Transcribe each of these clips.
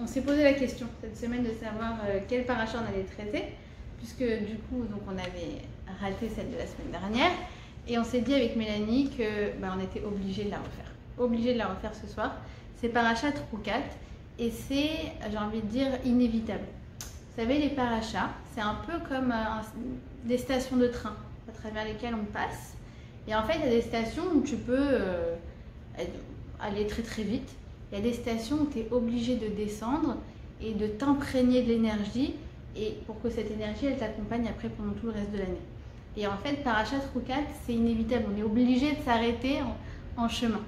On s'est posé la question cette semaine de savoir quel paracha on allait traiter, puisque du coup donc, on avait raté celle de la semaine dernière, et on s'est dit avec Mélanie que on était obligé de la refaire. Obligé de la refaire ce soir. C'est paracha Troukat, et c'est, j'ai envie de dire, inévitable. Vous savez, les parachas, c'est un peu comme des stations de train à travers lesquelles on passe. Et en fait, il y a des stations où tu peux aller très très vite. Il y a des stations où tu es obligé de descendre et de t'imprégner de l'énergie, et pour que cette énergie, elle t'accompagne après pendant tout le reste de l'année. Et en fait, parachat Troukat, c'est inévitable. On est obligé de s'arrêter en chemin.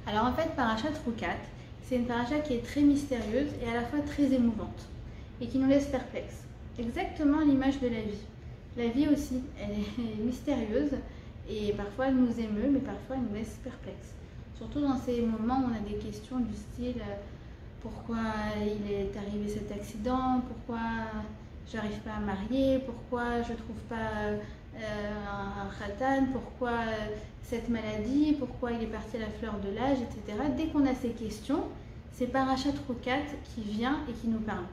Alors en fait, parachat Troukat, c'est une paracha qui est très mystérieuse et à la fois très émouvante, et qui nous laisse perplexes. Exactement l'image de la vie. La vie aussi, elle est mystérieuse, et parfois elle nous émeut, mais parfois elle nous laisse perplexes. Surtout dans ces moments où on a des questions du style pourquoi il est arrivé cet accident, pourquoi j'arrive pas à marier, pourquoi je trouve pas un khatan, pourquoi cette maladie, pourquoi il est parti à la fleur de l'âge, etc. Dès qu'on a ces questions, c'est parachat Troukat qui vient et qui nous parle.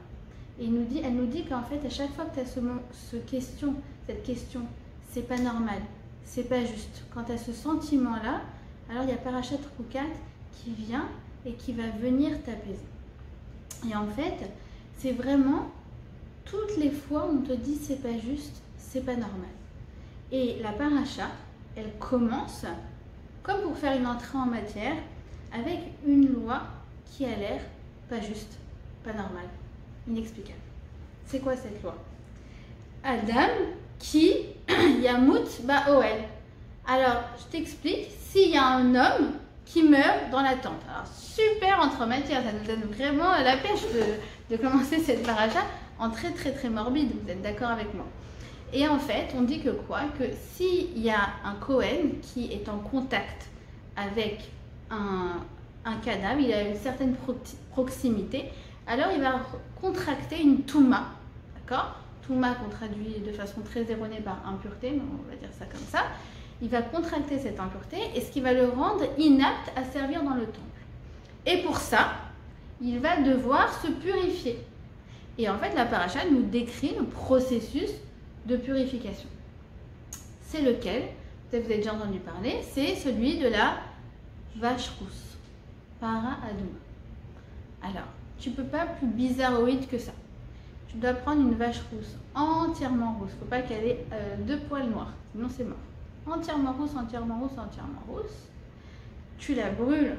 Et elle nous dit qu'en fait, à chaque fois que tu as cette question, c'est pas normal, c'est pas juste. Quand tu as ce sentiment-là, alors il y a parachat Troukat qui vient et qui va venir t'apaiser. Et en fait, c'est vraiment toutes les fois où on te dit c'est pas juste, c'est pas normal. Et la paracha, elle commence comme pour faire une entrée en matière avec une loi qui a l'air pas juste, pas normale, inexplicable. C'est quoi cette loi? Adam qui Yamut Ba'oel. Alors, je t'explique, s'il y a un homme qui meurt dans la tente. Alors, super entre matière, ça nous donne vraiment la pêche de commencer cette paracha en très très très morbide, vous êtes d'accord avec moi? Et en fait, on dit que quoi? Que s'il y a un Kohen qui est en contact avec un cadavre, il a une certaine proximité, alors il va contracter une touma, d'accord? Touma qu'on traduit de façon très erronée par impureté, mais on va dire ça comme ça. Il va contracter cette impureté, et ce qui va le rendre inapte à servir dans le temple. Et pour ça, il va devoir se purifier. Et en fait, la paracha nous décrit le processus de purification. C'est lequel? Peut-être vous avez déjà entendu parler, c'est celui de la vache rousse, para aduma. Alors, tu ne peux pas plus bizarroïde que ça. Tu dois prendre une vache rousse, entièrement rousse. Il ne faut pas qu'elle ait deux poils noirs, sinon c'est mort. Entièrement rousse, entièrement rousse, entièrement rousse. Tu la brûles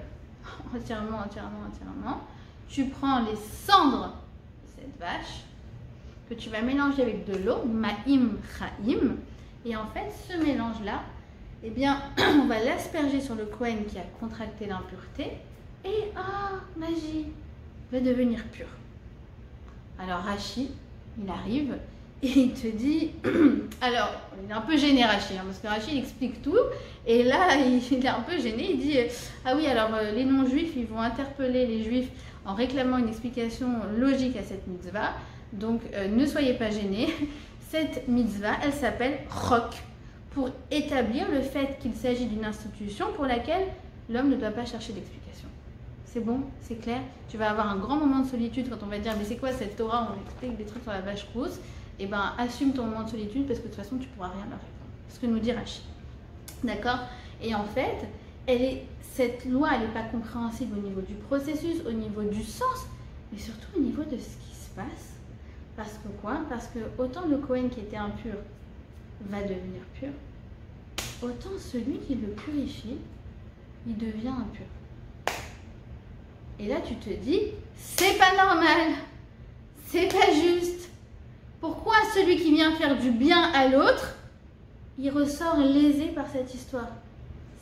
entièrement. Tu prends les cendres de cette vache que tu vas mélanger avec de l'eau, ma'im cha'im, et en fait ce mélange-là, eh bien, on va l'asperger sur le Kohen qui a contracté l'impureté, et magie, va devenir pur. Alors Rashi, il arrive et il te dit, alors il est un peu gêné Rashi, parce que Rashi il explique tout, et là il est un peu gêné, il dit ah oui, alors les non-juifs ils vont interpeller les juifs en réclamant une explication logique à cette mitzvah, donc ne soyez pas gênés. Cette mitzvah, elle s'appelle Chok, pour établir le fait qu'il s'agit d'une institution pour laquelle l'homme ne doit pas chercher d'explication. C'est bon, c'est clair. Tu vas avoir un grand moment de solitude quand on va te dire mais c'est quoi cette Torah, on explique des trucs sur la vache rousse. Et ben assume ton moment de solitude, parce que de toute façon tu pourras rien leur répondre. C'est ce que nous dit Rashi. D'accord? Et en fait, cette loi, elle n'est pas compréhensible au niveau du processus, au niveau du sens, mais surtout au niveau de ce qui se passe. Parce que quoi? Parce que autant le Kohen qui était impur va devenir pur, autant celui qui le purifie, il devient impur. Et là tu te dis, c'est pas normal, c'est pas juste. Pourquoi celui qui vient faire du bien à l'autre, il ressort lésé par cette histoire?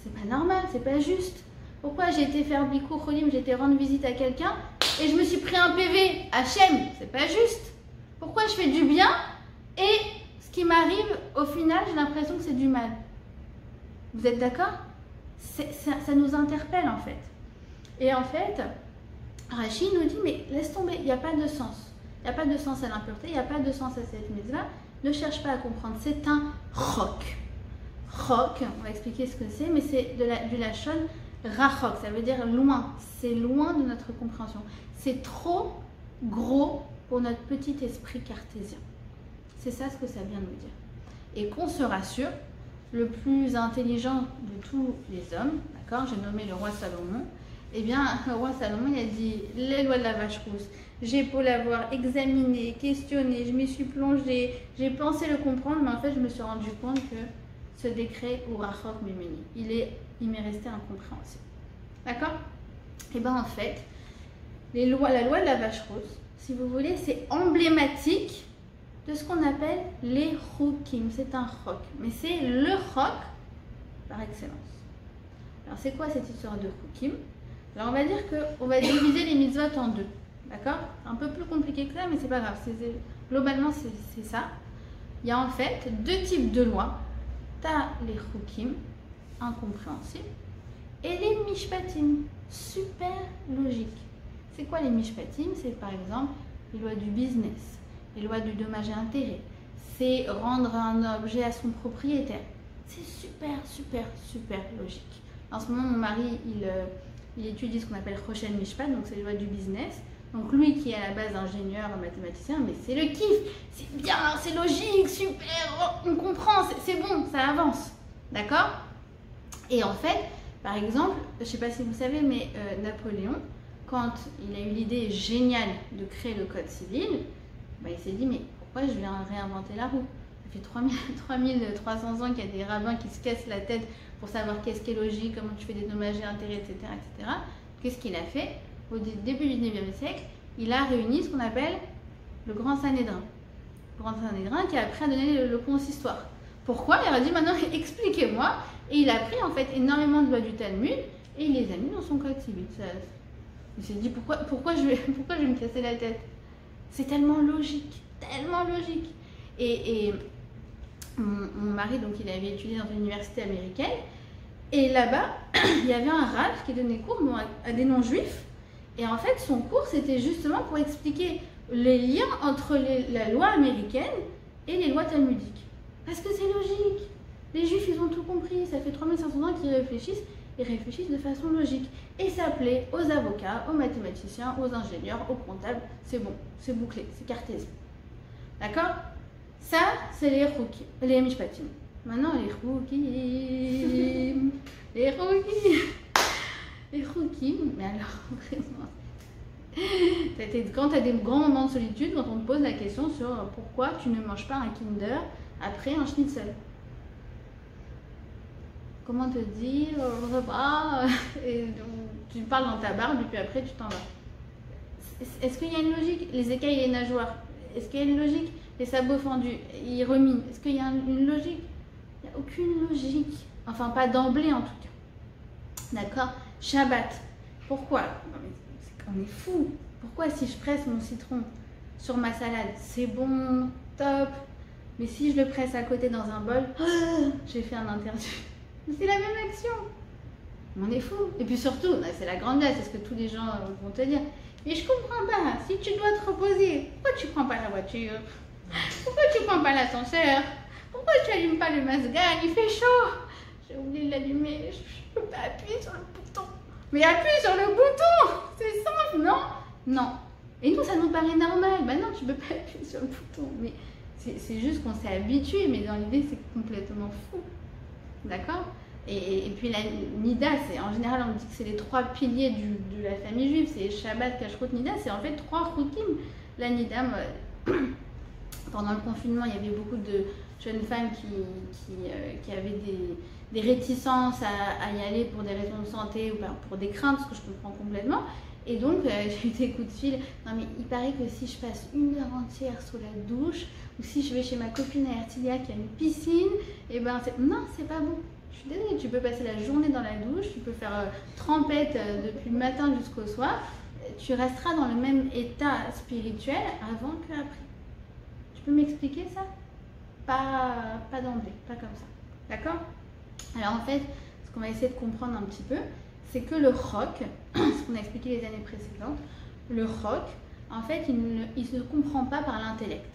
C'est pas normal, c'est pas juste. Pourquoi j'ai été faire Bikur Cholim, j'ai été rendre visite à quelqu'un et je me suis pris un PV? Hachem, c'est pas juste. Pourquoi je fais du bien et ce qui m'arrive, au final, j'ai l'impression que c'est du mal? Vous êtes d'accord? Ça nous interpelle en fait. Et en fait, Rashi nous dit, mais laisse tomber, il n'y a pas de sens. Il n'y a pas de sens à l'impureté, il n'y a pas de sens à cette mitzvah. Ne cherche pas à comprendre, c'est un chok. Chok, on va expliquer ce que c'est, mais c'est du lachon Rachok, ça veut dire loin. C'est loin de notre compréhension. C'est trop gros pour notre petit esprit cartésien. C'est ça ce que ça vient nous dire. Et qu'on se rassure, le plus intelligent de tous les hommes, d'accord, j'ai nommé le roi Salomon, eh bien, le roi Salomon, il a dit les lois de la vache rousse. J'ai beau l'avoir examiné, questionné, je m'y suis plongée, j'ai pensé le comprendre, mais en fait, je me suis rendu compte que ce décret ou Rachok Mimeni, il m'est resté incompréhensible. D'accord? Et bien, en fait, la loi de la vache rose, si vous voulez, c'est emblématique de ce qu'on appelle les Chukim. C'est un chok, mais c'est le chok par excellence. Alors, c'est quoi cette histoire de Chukim? Alors, on va dire qu'on va diviser les mitzvot en deux. D'accord? Un peu plus compliqué que ça, mais c'est pas grave. Globalement, c'est ça. Il y a en fait deux types de lois. Tu as les Chukim, incompréhensibles, et les Mishpatim, super logiques. C'est quoi les Mishpatim? C'est par exemple les lois du business, les lois du dommage et intérêt. C'est rendre un objet à son propriétaire. C'est super, super, super logique. En ce moment, mon mari, il étudie ce qu'on appelle Rochen Mishpat, donc c'est les lois du business. Donc lui qui est à la base ingénieur, mathématicien, mais c'est le kiff, c'est bien, c'est logique, super, on comprend, c'est bon, ça avance, d'accord? Et en fait, par exemple, je ne sais pas si vous savez, mais Napoléon, quand il a eu l'idée géniale de créer le code civil, bah, il s'est dit, mais pourquoi je viens réinventer la roue? Ça fait 3300 ans qu'il y a des rabbins qui se cassent la tête pour savoir qu'est-ce qui est logique, comment tu fais des dommages et intérêts, etc. etc. Qu'est-ce qu'il a fait? Au début du 19e siècle, il a réuni ce qu'on appelle le Grand Sanhédrin. Le Grand Sanhédrin qui a après donné le consistoire. Pourquoi? Il a dit maintenant expliquez-moi. Et il a pris en fait énormément de lois du Talmud et il les a mis dans son code civil. Il s'est dit pourquoi je vais me casser la tête? C'est tellement logique, tellement logique. Et mon mari, donc il avait étudié dans une université américaine. Et là-bas, il y avait un rabbin qui donnait cours à des non-juifs. Et en fait, son cours, c'était justement pour expliquer les liens entre la loi américaine et les lois talmudiques. Parce que c'est logique. Les juifs, ils ont tout compris. Ça fait 3500 ans qu'ils réfléchissent. Ils réfléchissent de façon logique. Et ça plaît aux avocats, aux mathématiciens, aux ingénieurs, aux comptables. C'est bon, c'est bouclé, c'est cartésien. D'accord? Ça, c'est les mishpatim. Maintenant, les chukim. Les chukim, mais alors, vraiment, quand tu as des grands moments de solitude, quand on te pose la question sur pourquoi tu ne manges pas un Kinder après un schnitzel. Comment te dire, repas, et tu parles dans ta barbe et puis après tu t'en vas. Est-ce qu'il y a une logique? Les écailles et les nageoires, est-ce qu'il y a une logique? Les sabots fendus, ils reminent, est-ce qu'il y a une logique? Il n'y a aucune logique. Enfin, pas d'emblée en tout cas. D'accord? Shabbat. Pourquoi? On est fou. Pourquoi si je presse mon citron sur ma salade, c'est bon, top. Mais si je le presse à côté dans un bol, j'ai fait un interdit. C'est la même action. On est fou. Et puis surtout, c'est la grande glace, c'est ce que tous les gens vont te dire. Mais je comprends pas. Si tu dois te reposer, pourquoi tu prends pas la voiture? Pourquoi tu prends pas l'ascenseur? Pourquoi tu allumes pas le masgan? Il fait chaud. J'ai oublié de l'allumer. Je peux pas appuyer sur le bouton. Mais appuie sur le bouton. C'est simple, non? Non. Et nous, ça nous paraît normal. Bah non, tu peux pas appuyer sur le bouton. Mais c'est juste qu'on s'est habitué. Mais dans l'idée, c'est complètement fou. D'accord? Et puis la Nida, en général, on dit que c'est les trois piliers de la famille juive. C'est Shabbat, Kashrut, Nida. C'est en fait trois chukim. La Nida, pendant le confinement, il y avait beaucoup de jeunes femmes qui avaient des réticences à y aller pour des raisons de santé ou pour des craintes, ce que je comprends complètement. Et donc, j'ai eu des coups de fil. Non, mais il paraît que si je passe 1 heure entière sous la douche, ou si je vais chez ma copine à Ertilia qui a une piscine, et ben, non, c'est pas bon. Je suis désolée, tu peux passer la journée dans la douche, tu peux faire trempette depuis le matin jusqu'au soir, tu resteras dans le même état spirituel avant qu'après. Tu peux m'expliquer ça? Pas d'emblée, pas comme ça. D'accord? Alors en fait, ce qu'on va essayer de comprendre un petit peu, c'est que le chok, ce qu'on a expliqué les années précédentes, le chok, en fait, il ne se comprend pas par l'intellect.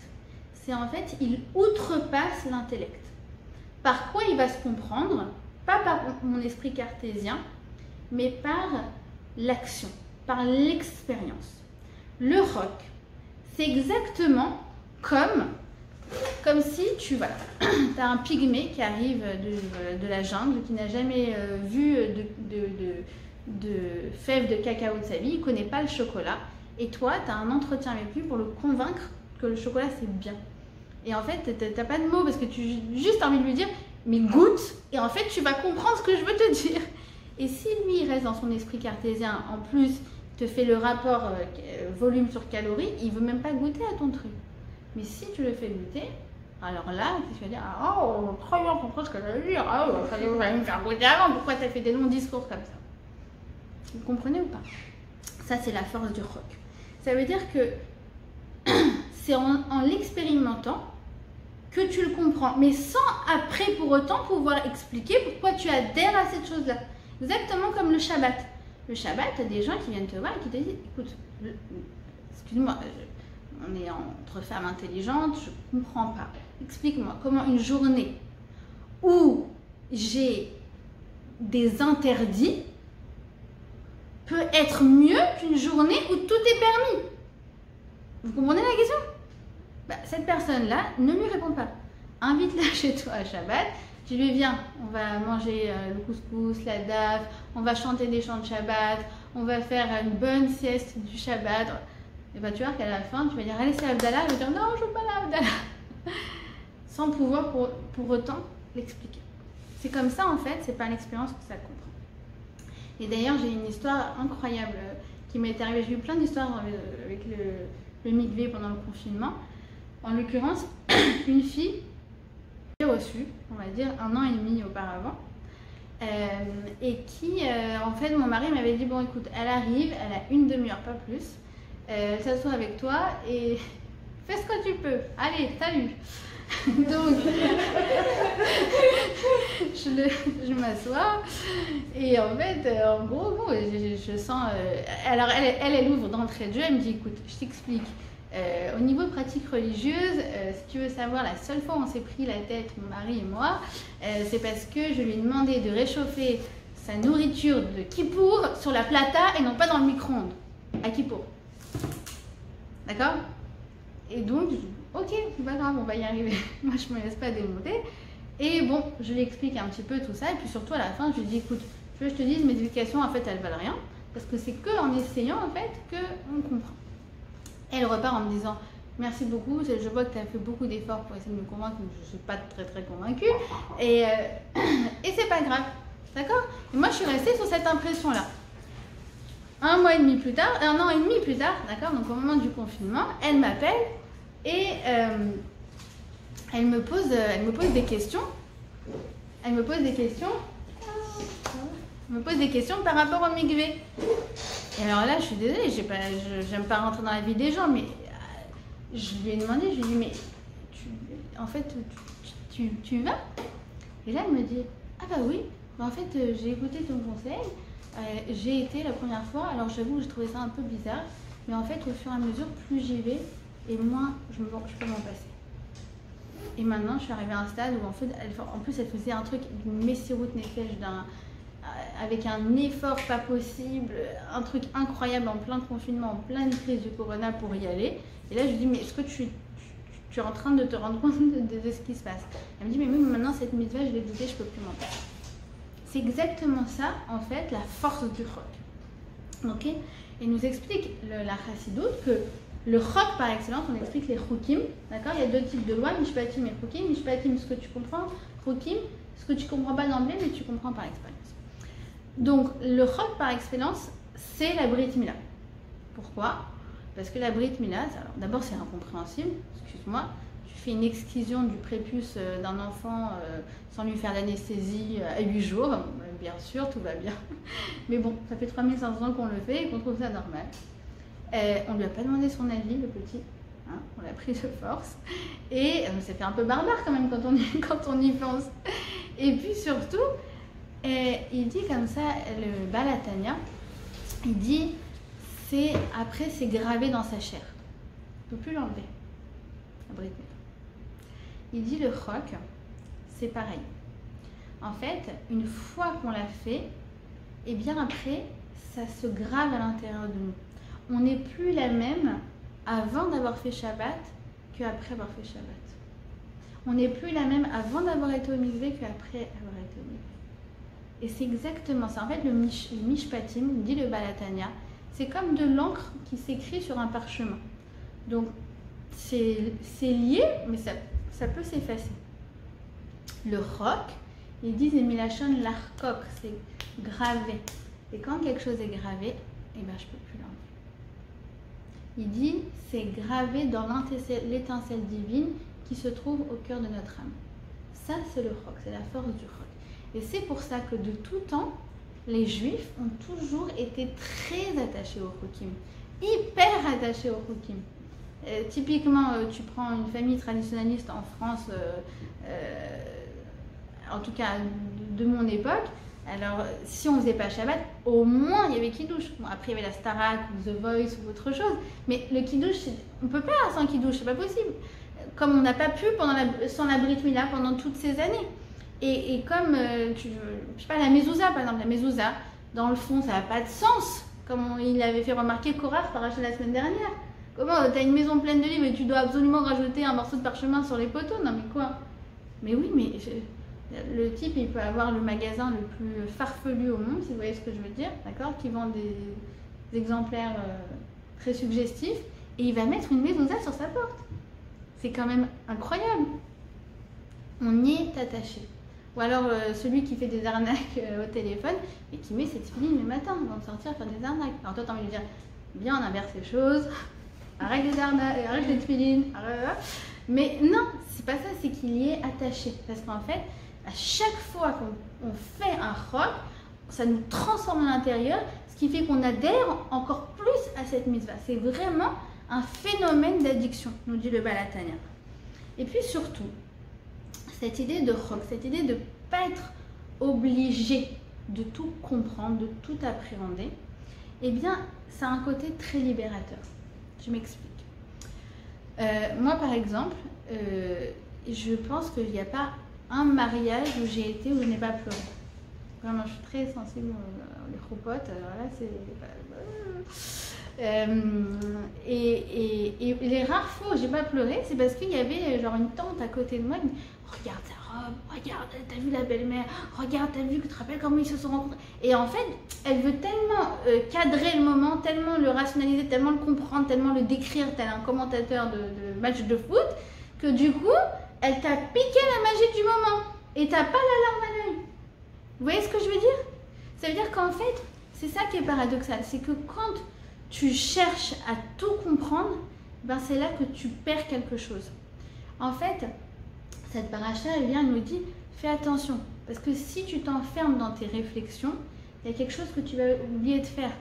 C'est en fait, il outrepasse l'intellect. Par quoi il va se comprendre? Pas par mon esprit cartésien, mais par l'action, par l'expérience. Le rock, c'est exactement comme si tu as un pygmée qui arrive de la jungle, qui n'a jamais vu de fèves de cacao de sa vie, il ne connaît pas le chocolat, et toi, tu as un entretien avec lui pour le convaincre que le chocolat c'est bien. Et en fait, tu n'as pas de mots parce que tu as juste envie de lui dire, mais goûte, et en fait, tu vas comprendre ce que je veux te dire. Et si lui, il reste dans son esprit cartésien, en plus, te fait le rapport volume sur calories, il ne veut même pas goûter à ton truc. Mais si tu le fais goûter, alors là, tu vas dire, ah, oh, très bien, pourquoi ce que je veux dire, ah, il fallait me faire goûter avant, pourquoi tu as fait des longs discours comme ça? Vous comprenez ou pas? Ça, c'est la force du rock. Ça veut dire que c'est en l'expérimentant que tu le comprends, mais sans après pour autant pouvoir expliquer pourquoi tu adhères à cette chose-là. Exactement comme le Shabbat. Le Shabbat, tu as des gens qui viennent te voir et qui te disent, écoute, excuse-moi, on est entre femmes intelligentes, je ne comprends pas. Explique-moi comment une journée où j'ai des interdits peut être mieux qu'une journée où tout est permis. Vous comprenez la question? Cette personne-là ne lui répond pas. Invite-la chez toi à Shabbat. Dis-lui, viens, on va manger le couscous, la daf, on va chanter des chants de Shabbat, on va faire une bonne sieste du Shabbat. Et tu vois qu'à la fin, tu vas dire, allez, c'est Abdallah. Elle va dire, non, je ne veux pas l'Abdallah. Sans pouvoir pour autant l'expliquer. C'est comme ça, en fait, c'est par l'expérience que ça comprend. Et d'ailleurs, j'ai une histoire incroyable qui m'est arrivée. J'ai eu plein d'histoires avec le mikvé pendant le confinement. En l'occurrence, une fille qui a reçu, on va dire, 1 an et demi auparavant. Et qui, en fait, mon mari m'avait dit, bon, écoute, elle arrive, elle a une demi-heure, pas plus. Elle s'assoit avec toi et fais ce que tu peux. Allez, salut. Donc, je m'assois et en fait, en gros, bon, je sens... alors, elle ouvre d'entrée de jeu, elle me dit, écoute, je t'explique. Au niveau pratique religieuse, si tu veux savoir, la seule fois où on s'est pris la tête, mon mari et moi, c'est parce que je lui ai demandé de réchauffer sa nourriture de Kippour sur la plata et non pas dans le micro-ondes, à Kippour. D'accord? Et donc, ok, c'est pas grave, on va y arriver. Moi, je me laisse pas démonter. Et bon, je lui explique un petit peu tout ça. Et puis surtout, à la fin, je lui dis, écoute, tu veux que je te dise, mes éducations, en fait, elles valent rien. Parce que c'est qu'en essayant, en fait, qu'on comprend. Elle repart en me disant, merci beaucoup, je vois que tu as fait beaucoup d'efforts pour essayer de me convaincre, mais je ne suis pas très convaincue. Et c'est pas grave, d'accord? Et moi, je suis restée sur cette impression-là. 1 mois et demi plus tard, 1 an et demi plus tard, d'accord, donc au moment du confinement, elle m'appelle et elle me pose des questions. Elle me pose des questions par rapport au mikvé. Et alors là, je suis désolée, j'aime pas rentrer dans la vie des gens, mais je lui ai demandé, je lui ai dit, mais tu y vas? Et là, elle me dit, ah bah oui, en fait, j'ai écouté ton conseil. J'ai été la première fois, alors j'avoue que j'ai trouvé ça un peu bizarre, mais en fait au fur et à mesure, plus j'y vais et moins je peux m'en passer. Et maintenant je suis arrivée à un stade où en plus elle faisait un truc, une messiroute nefesh avec un effort pas possible, un truc incroyable en plein confinement, en pleine crise du corona pour y aller. Et là je lui dis, mais est-ce que tu es en train de te rendre compte de ce qui se passe? Elle me dit, mais oui, mais maintenant cette mitzvah, je l'ai goûtée, je peux plus m'en passer. C'est exactement ça, en fait, la force du rock. Ok? Il nous explique, la chassidoute, que le rock par excellence, on explique les chukim. D'accord? Il y a 2 types de lois, mishpatim et chukim. Mishpatim, ce que tu comprends, chukim, ce que tu ne comprends pas d'emblée, mais tu comprends par expérience. Donc, le rock par excellence, c'est la Brit Mila. Pourquoi? Parce que la Brit Mila, d'abord, c'est incompréhensible, excuse-moi. Tu fais une excision du prépuce d'un enfant sans lui faire d'anesthésie à 8 jours, bien sûr, tout va bien. Mais bon, ça fait 3500 ans qu'on le fait et qu'on trouve ça normal. On ne lui a pas demandé son avis, le petit. Hein, on l'a pris de force. Et ça fait un peu barbare quand même quand on y pense. Et puis surtout, il dit comme ça, le Baal HaTanya, il dit, après c'est gravé dans sa chair. On ne peut plus l'enlever. Il dit le rock, c'est pareil. En fait, une fois qu'on l'a fait, et bien après, ça se grave à l'intérieur de nous. On n'est plus la même avant d'avoir fait Shabbat qu'après avoir fait Shabbat. On n'est plus la même avant d'avoir été au mikvé qu'après avoir été au mikvé. Et c'est exactement ça. En fait, le mishpatim, dit le Baal HaTanya, c'est comme de l'encre qui s'écrit sur un parchemin. Donc, c'est lié, mais ça peut s'effacer. Le roc, ils disent Milachon l'arkok, c'est gravé. Et quand quelque chose est gravé, eh ben, je ne peux plus l'enlever. Il dit c'est gravé dans l'étincelle divine qui se trouve au cœur de notre âme. Ça, c'est le roc, c'est la force du roc. Et c'est pour ça que de tout temps, les Juifs ont toujours été très attachés au Chokim, hyper attachés au Chokim. Typiquement, tu prends une famille traditionnaliste en France, en tout cas de mon époque, alors si on ne faisait pas Shabbat, au moins il y avait Kiddush. Bon, après il y avait la Starac ou The Voice ou autre chose, mais le Kiddush, on ne peut pas sans Kiddush, c'est pas possible. Comme on n'a pas pu sans la Brit Mila pendant toutes ces années. Et comme, je sais pas, la mezouza par exemple, la mezouza, dans le fond ça n'a pas de sens, comme il avait fait remarquer Korach par la semaine dernière. Comment tu as une maison pleine de livres et tu dois absolument rajouter un morceau de parchemin sur les poteaux? Non mais quoi? Mais oui, mais le type il peut avoir le magasin le plus farfelu au monde, si vous voyez ce que je veux dire, d'accord, qui vend des exemplaires très suggestifs, et il va mettre une mezouza sur sa porte. C'est quand même incroyable. On y est attaché. Ou alors celui qui fait des arnaques au téléphone et qui met cette filine le matin avant de sortir faire des arnaques. Alors toi, tu as envie de dire, bien on inverse les choses, arrête les arnaques, arrête les filines, mais non, c'est pas ça, c'est qu'il y est attaché. Parce qu'en fait, à chaque fois qu'on fait un roc, ça nous transforme à l'intérieur, ce qui fait qu'on adhère encore plus à cette mitzvah. C'est vraiment un phénomène d'addiction, nous dit le Baal HaTanya. Et puis surtout, cette idée de roc, cette idée de ne pas être obligé de tout comprendre, de tout appréhender, eh bien, ça a un côté très libérateur. Je m'explique. Moi, par exemple, je pense qu'il n'y a pas un mariage où j'ai été où je n'ai pas pleuré. Vraiment, je suis très sensible aux choupottes. Alors là, c'est... et les rares fois où j'ai pas pleuré, c'est parce qu'il y avait genre une tante à côté de moi qui me dit regarde sa robe, regarde, t'as vu la belle-mère, regarde, t'as vu, tu te rappelles comment ils se sont rencontrés. Et en fait, elle veut tellement cadrer le moment, tellement le rationaliser, tellement le comprendre, tellement le décrire, tel un commentateur de match de foot, que du coup, elle t'a piqué la magie du moment et t'as pas la larme à l'œil. Vous voyez ce que je veux dire? Ça veut dire qu'en fait, c'est ça qui est paradoxal, c'est que quand tu cherches à tout comprendre, ben c'est là que tu perds quelque chose. En fait, cette paracha, elle vient nous dit, fais attention, parce que si tu t'enfermes dans tes réflexions, il y a quelque chose que tu vas oublier de faire,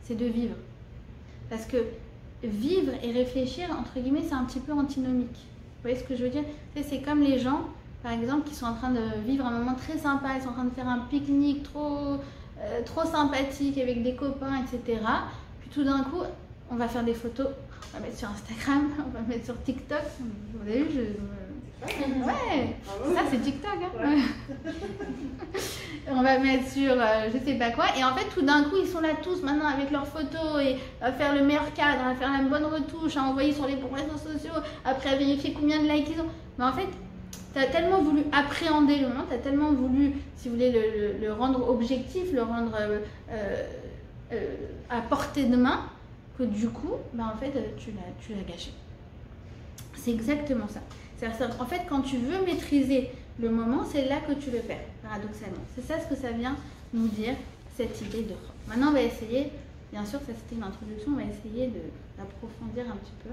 c'est de vivre. Parce que vivre et réfléchir, entre guillemets, c'est un petit peu antinomique. Vous voyez ce que je veux dire? C'est comme les gens, par exemple, qui sont en train de vivre un moment très sympa, ils sont en train de faire un pique-nique trop sympathique avec des copains, etc. Puis tout d'un coup, on va faire des photos, on va mettre sur Instagram, on va mettre sur TikTok. Vous avez vu, ouais, ça c'est TikTok. Hein. Ouais. On va mettre sur je sais pas quoi. Et en fait, tout d'un coup, ils sont là tous maintenant avec leurs photos et à faire le meilleur cadre, à faire la bonne retouche, à envoyer sur les réseaux sociaux, après à vérifier combien de likes ils ont. Mais en fait, tu as tellement voulu appréhender le moment, tu as tellement voulu, si vous voulez, le rendre objectif, le rendre à portée de main, que du coup, en fait, tu l'as gâché. C'est exactement ça. En fait, quand tu veux maîtriser le moment, c'est là que tu le perds, paradoxalement. C'est ça ce que ça vient nous dire, cette idée de roc. Maintenant, on va essayer, bien sûr, ça c'était une introduction, on va essayer d'approfondir un petit peu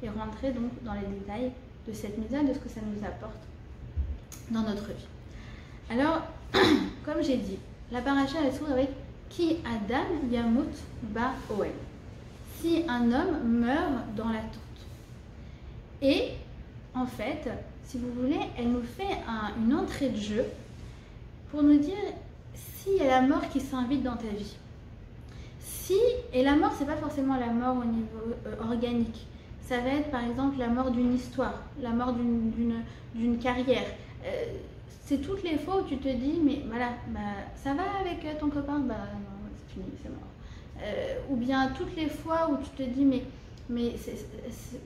et rentrer donc dans les détails de cette mitzvah, de ce que ça nous apporte dans notre vie. Alors, comme j'ai dit, la paracha elle s'ouvre avec Ki Adam Yamut Ba Oel. Si un homme meurt dans la tente. Et en fait, si vous voulez, elle nous fait une entrée de jeu pour nous dire s'il y a la mort qui s'invite dans ta vie. Et la mort, c'est pas forcément la mort au niveau organique. Ça va être par exemple la mort d'une histoire, la mort d'une carrière. C'est toutes les fois où tu te dis, mais voilà, bah, ça va avec ton copain? Bah non, c'est fini, c'est mort. Ou bien toutes les fois où tu te dis, mais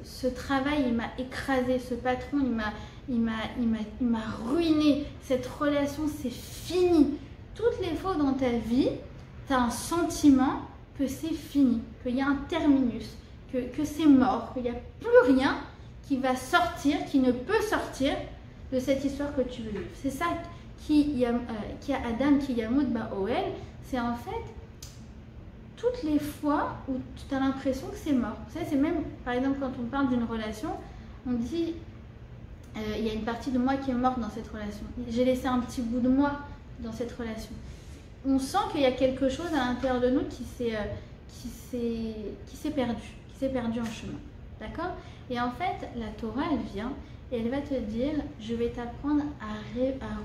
ce travail, il m'a écrasé, ce patron, il m'a ruiné, cette relation, c'est fini. Toutes les fois dans ta vie, tu as un sentiment que c'est fini, qu'il y a un terminus, que c'est mort, qu'il n'y a plus rien qui va sortir, qui ne peut sortir de cette histoire que tu veux vivre. C'est ça qui a Adam Kiyamut Ba'oel, c'est en fait toutes les fois où tu as l'impression que c'est mort. Vous savez, c'est même, par exemple, quand on parle d'une relation, on dit, il y a une partie de moi qui est morte dans cette relation. J'ai laissé un petit bout de moi dans cette relation. On sent qu'il y a quelque chose à l'intérieur de nous qui s'est perdu en chemin. D'accord? Et en fait, la Torah, elle vient et elle va te dire, je vais t'apprendre à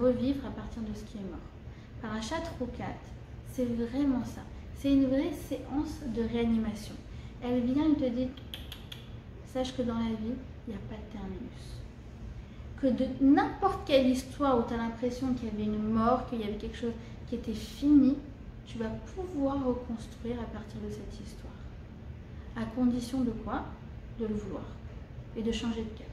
revivre à partir de ce qui est mort. Parashat Rukat, c'est vraiment ça. C'est une vraie séance de réanimation. Elle vient et te dit, sache que dans la vie, il n'y a pas de terminus. Que de n'importe quelle histoire où tu as l'impression qu'il y avait une mort, qu'il y avait quelque chose qui était fini, tu vas pouvoir reconstruire à partir de cette histoire. À condition de quoi? De le vouloir et de changer de cap.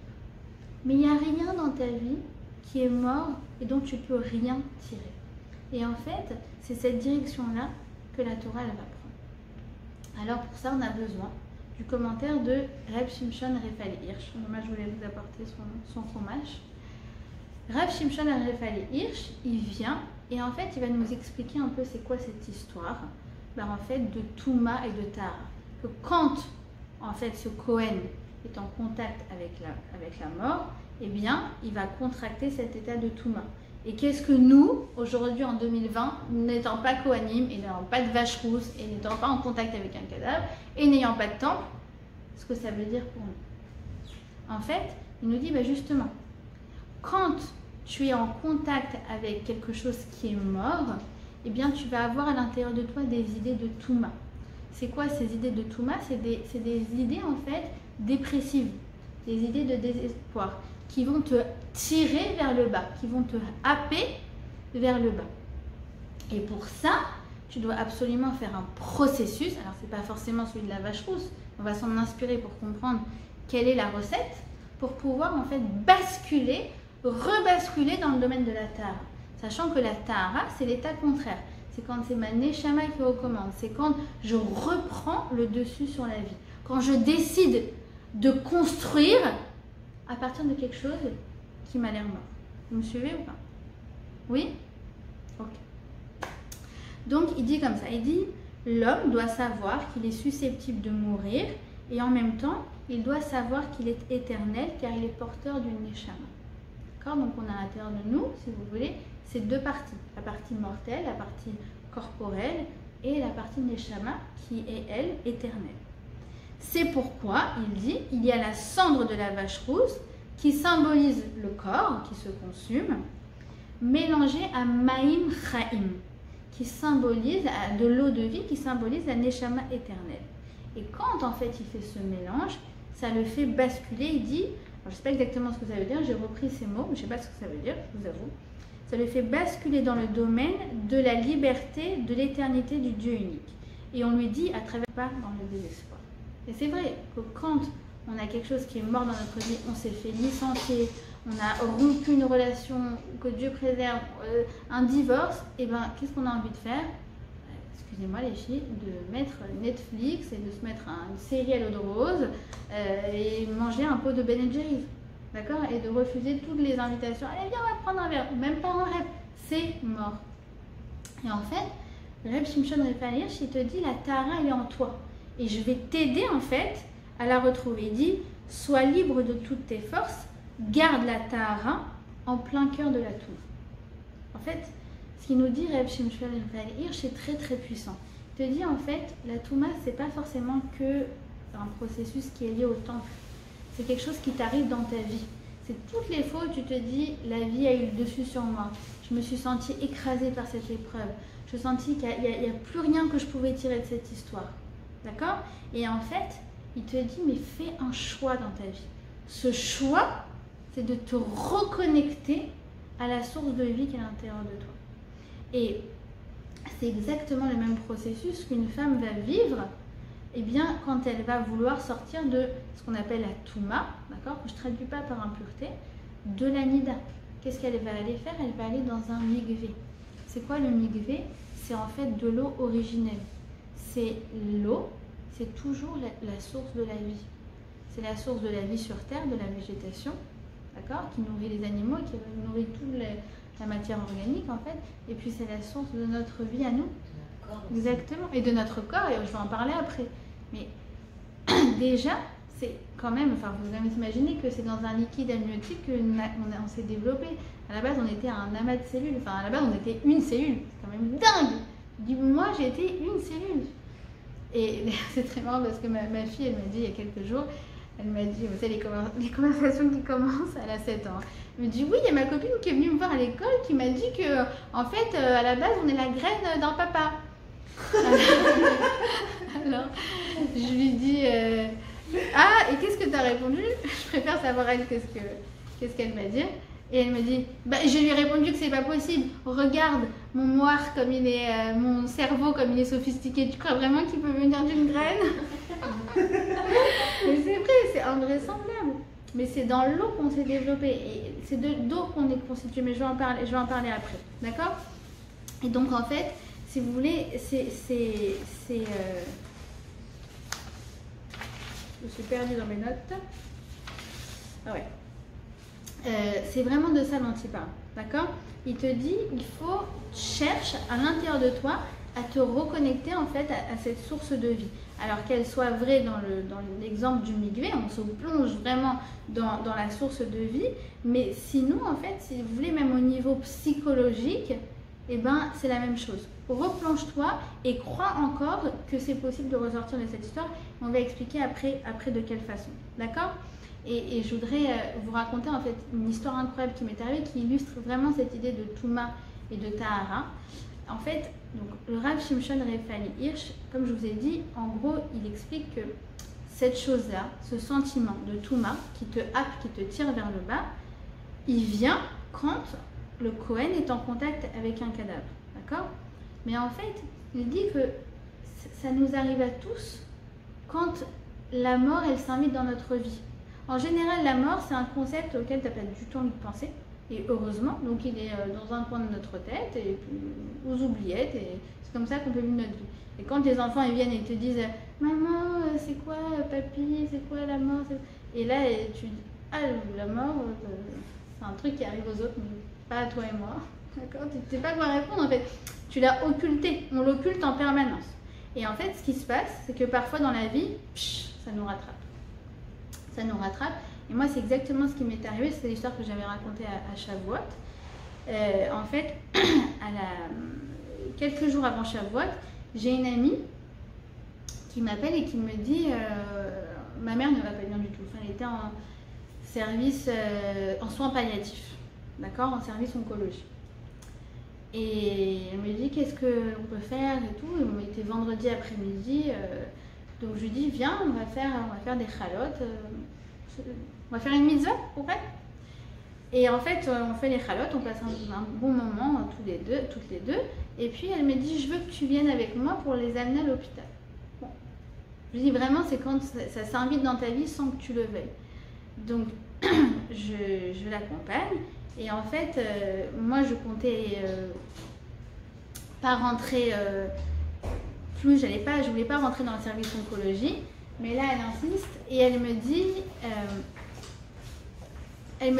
Mais il n'y a rien dans ta vie qui est mort et dont tu peux rien tirer. Et en fait, c'est cette direction-là que la Torah elle va prendre. Alors pour ça, on a besoin du commentaire de Reb Shimshon Refali Hirsch. Moi, je voulais vous apporter son fromage. Reb Shimshon Refali Hirsch, il vient et en fait, il va nous expliquer un peu c'est quoi cette histoire en fait, de Touma et de Tahara. Que quand en fait ce Kohen est en contact avec la mort, eh bien, il va contracter cet état de Touma. Et qu'est-ce que nous, aujourd'hui en 2020, n'étant pas Kohanim et n'ayant pas de vache rousse et n'étant pas en contact avec un cadavre et n'ayant pas de temple, ce que ça veut dire pour nous? En fait, il nous dit justement, quand tu es en contact avec quelque chose qui est mort, eh bien tu vas avoir à l'intérieur de toi des idées de Touma. C'est quoi ces idées de Touma? C'est des idées en fait dépressives, des idées de désespoir qui vont te tirer vers le bas, qui vont te happer vers le bas. Et pour ça, tu dois absolument faire un processus. Alors, ce n'est pas forcément celui de la vache rousse. On va s'en inspirer pour comprendre quelle est la recette, pour pouvoir en fait basculer, rebasculer dans le domaine de la Tahara. Sachant que la Tahara, c'est l'état contraire. C'est quand c'est ma Neshama qui recommande. C'est quand je reprends le dessus sur la vie. Quand je décide de construire à partir de quelque chose qui m'a l'air mort. Vous me suivez ou pas? Oui? Ok. Donc, il dit comme ça. Il dit, l'homme doit savoir qu'il est susceptible de mourir et en même temps, il doit savoir qu'il est éternel car il est porteur d'une Neshama. D'accord? Donc, on a à l'intérieur de nous, si vous voulez, ces deux parties. La partie mortelle, la partie corporelle et la partie Neshama qui est, elle, éternelle. C'est pourquoi, il dit, il y a la cendre de la vache rousse qui symbolise le corps qui se consume, mélangée à Maïm Chaim, qui symbolise de l'eau de vie, qui symbolise la Neshama éternelle. Et quand en fait il fait ce mélange, ça le fait basculer, il dit, je ne sais pas exactement ce que ça veut dire, j'ai repris ces mots, mais je ne sais pas ce que ça veut dire, je vous avoue, ça le fait basculer dans le domaine de la liberté, de l'éternité du Dieu unique. Et on lui dit à travers pas dans le désespoir. Et c'est vrai que quand on a quelque chose qui est mort dans notre vie, on s'est fait licencier, on a rompu une relation, que Dieu préserve, un divorce, et bien qu'est-ce qu'on a envie de faire? Excusez-moi les filles, de mettre Netflix et de se mettre une série à l'eau de rose et manger un pot de Ben & Jerry's, d'accord? Et de refuser toutes les invitations. Allez viens, on va prendre un verre, même pas un rêve, c'est mort. Et en fait, Reb Shimshon Refali Hirsch, il te dit la Tahara elle est en toi. Et je vais t'aider en fait à la retrouver. Il dit, sois libre de toutes tes forces, garde la Tahara en plein cœur de la Touma. En fait, ce qu'il nous dit Reb Shimshon Refali Hirsch, c'est très très puissant. Il te dit en fait, la Touma, c'est pas forcément que un processus qui est lié au temple. C'est quelque chose qui t'arrive dans ta vie. C'est toutes les fois où tu te dis, la vie a eu le dessus sur moi. Je me suis sentie écrasée par cette épreuve. Je sentis qu'il n'y a plus rien que je pouvais tirer de cette histoire. D'accord? Et en fait, il te dit, mais fais un choix dans ta vie. Ce choix, c'est de te reconnecter à la source de vie qui est à l'intérieur de toi. Et c'est exactement le même processus qu'une femme va vivre quand elle va vouloir sortir de ce qu'on appelle la touma, d'accord, que je ne traduis pas par impureté, de la nida. Qu'est-ce qu'elle va aller faire? Elle va aller dans un mikvé. C'est quoi le mikvé? C'est en fait de l'eau originelle. C'est l'eau, c'est toujours la source de la vie. C'est la source de la vie sur Terre, de la végétation, d'accord, qui nourrit les animaux, qui nourrit toute la matière organique en fait. Et puis c'est la source de notre vie à nous. Exactement. Et de notre corps, et je vais en parler après. Mais déjà, c'est quand même, enfin vous avez imaginé que c'est dans un liquide amniotique qu'on s'est développé. À la base, on était un amas de cellules. Enfin, à la base, on était une cellule. C'est quand même dingue. Moi, j'ai été une cellule. Et c'est très marrant parce que ma fille, elle m'a dit il y a quelques jours, elle m'a dit, vous savez, les conversations qui commencent, elle a 7 ans. Elle me dit, oui, il y a ma copine qui est venue me voir à l'école qui m'a dit que, en fait, à la base, on est la graine d'un papa. Alors, je lui dis, ah, et qu'est-ce que tu as répondu? Je préfère savoir elle qu'est-ce qu'elle m'a dit. Et elle me dit, je lui ai répondu que c'est pas possible. Regarde mon moire comme il est, mon cerveau comme il est sophistiqué. Tu crois vraiment qu'il peut venir d'une graine? Mais c'est vrai, c'est invraisemblable. Mais c'est dans l'eau qu'on s'est développé. Et c'est d'eau qu'on est constitué. Mais je vais en parler après. D'accord? Et donc en fait, si vous voulez, je me suis perdue dans mes notes. Ah ouais. C'est vraiment de ça dont il parle, d'accord? Il te dit, cherche à l'intérieur de toi à te reconnecter en fait à cette source de vie. Alors qu'elle soit vraie dans l'exemple du mikvé, on se plonge vraiment dans la source de vie, mais sinon en fait, si vous voulez, même au niveau psychologique, c'est la même chose. Replonge-toi et crois encore que c'est possible de ressortir de cette histoire. On va expliquer après de quelle façon, d'accord? Et je voudrais vous raconter en fait une histoire incroyable qui m'est arrivée qui illustre vraiment cette idée de Touma et de Tahara. En fait, donc, le Rav Shimshon Refaeli Hirsch, comme je vous ai dit, en gros, il explique que cette chose-là, ce sentiment de Touma qui te happe, qui te tire vers le bas, il vient quand le Kohen est en contact avec un cadavre, d'accord? Mais en fait, il dit que ça nous arrive à tous quand la mort, elle s'invite dans notre vie. En général, la mort, c'est un concept auquel tu n'as pas du tout envie de penser. Et heureusement, donc il est dans un coin de notre tête, et puis aux oubliettes, et c'est comme ça qu'on peut vivre notre vie. Et quand les enfants ils viennent et te disent « Maman, c'est quoi papy, c'est quoi la mort ?» Et là, tu dis « Ah, la mort, c'est un truc qui arrive aux autres, mais pas à toi et moi. » D'accord? Tu ne sais pas quoi répondre en fait. Tu l'as occulté, on l'occulte en permanence. Et en fait, ce qui se passe, c'est que parfois dans la vie, ça nous rattrape. Ça nous rattrape. Et moi, c'est exactement ce qui m'est arrivé. C'est l'histoire que j'avais racontée à Shavuot. En fait, quelques jours avant Shavuot, j'ai une amie qui m'appelle et qui me dit ma mère ne va pas bien du tout. Enfin, elle était en service, en soins palliatifs, d'accord, en service oncologie. Et elle me dit qu'est-ce qu'on peut faire et tout. Et on était vendredi après-midi. Donc je lui dis viens, on va faire des chalotes. On va faire une mitzvah pour elle. Et en fait, on fait les chalotes, on passe un bon moment toutes les deux. Et puis elle me dit je veux que tu viennes avec moi pour les amener à l'hôpital. Bon. Je lui dis vraiment c'est quand ça s'invite dans ta vie sans que tu le veuilles. Donc je l'accompagne. Et en fait, moi je comptais pas rentrer je voulais pas rentrer dans le service oncologie, mais là elle insiste et elle me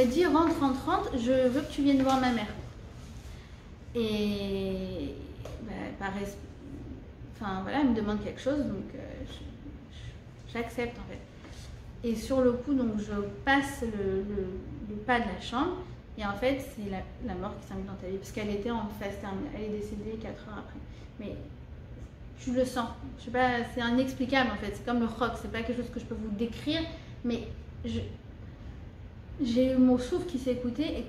dit rentre, je veux que tu viennes voir ma mère. Et enfin voilà, elle me demande quelque chose, donc j'accepte en fait. Et sur le coup, donc je passe le pas de la chambre. Et en fait, c'est la mort qui s'invite dans ta vie, parce qu'elle était en phase terminale, elle est décédée 4 heures après. Mais tu le sens, je sais pas, c'est inexplicable en fait, c'est comme le rock, c'est pas quelque chose que je peux vous décrire, mais j'ai eu mon souffle qui s'est coupé,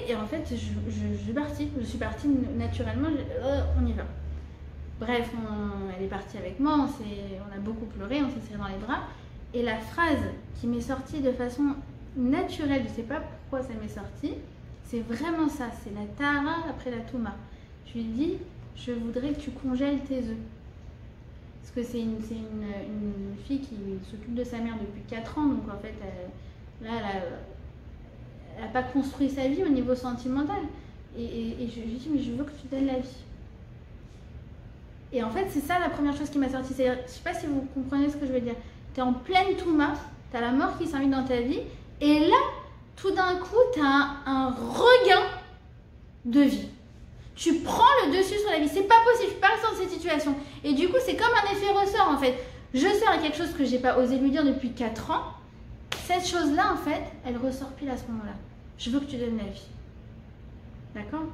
et en fait, je suis partie naturellement, on y va. Bref, elle est partie avec moi, on a beaucoup pleuré, on s'est serré dans les bras, et la phrase qui m'est sortie de façon naturelle, je sais pas pourquoi ça m'est sorti, C'est vraiment ça, c'est la Tahara après la Touma. Je lui dis, je voudrais que tu congèles tes œufs. Parce que c'est une fille qui s'occupe de sa mère depuis 4 ans, donc en fait, elle n'a pas construit sa vie au niveau sentimental. Et je lui dis, mais je veux que tu donnes la vie. Et en fait, c'est ça la première chose qui m'a sorti. Je ne sais pas si vous comprenez ce que je veux dire. Tu es en pleine Touma, tu as la mort qui s'invite dans ta vie, et là, tout d'un coup, tu as un regain de vie. Tu prends le dessus sur la vie. C'est pas possible, je ne peux pas rester dans cette situation. Et du coup, c'est comme un effet ressort en fait. Je sors à quelque chose que j'ai pas osé lui dire depuis 4 ans. Cette chose-là, en fait, elle ressort pile à ce moment-là. Je veux que tu donnes la vie. D'accord?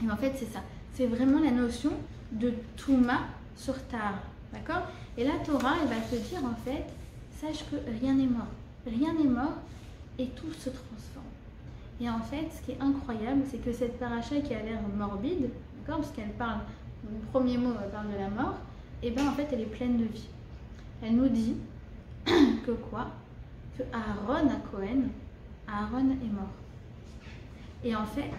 Et en fait, c'est ça. C'est vraiment la notion de Touma sur Tahara. D'accord? Et la Torah, elle va te dire en fait, sache que rien n'est mort. Rien n'est mort et tout se transforme. Et en fait, ce qui est incroyable, c'est que cette paracha qui a l'air morbide, d'accord, parce qu'elle parle, le premier mot, elle parle de la mort, et bien en fait, elle est pleine de vie. Elle nous dit que quoi? Que Aaron à Cohen, Aaron est mort. Et en fait,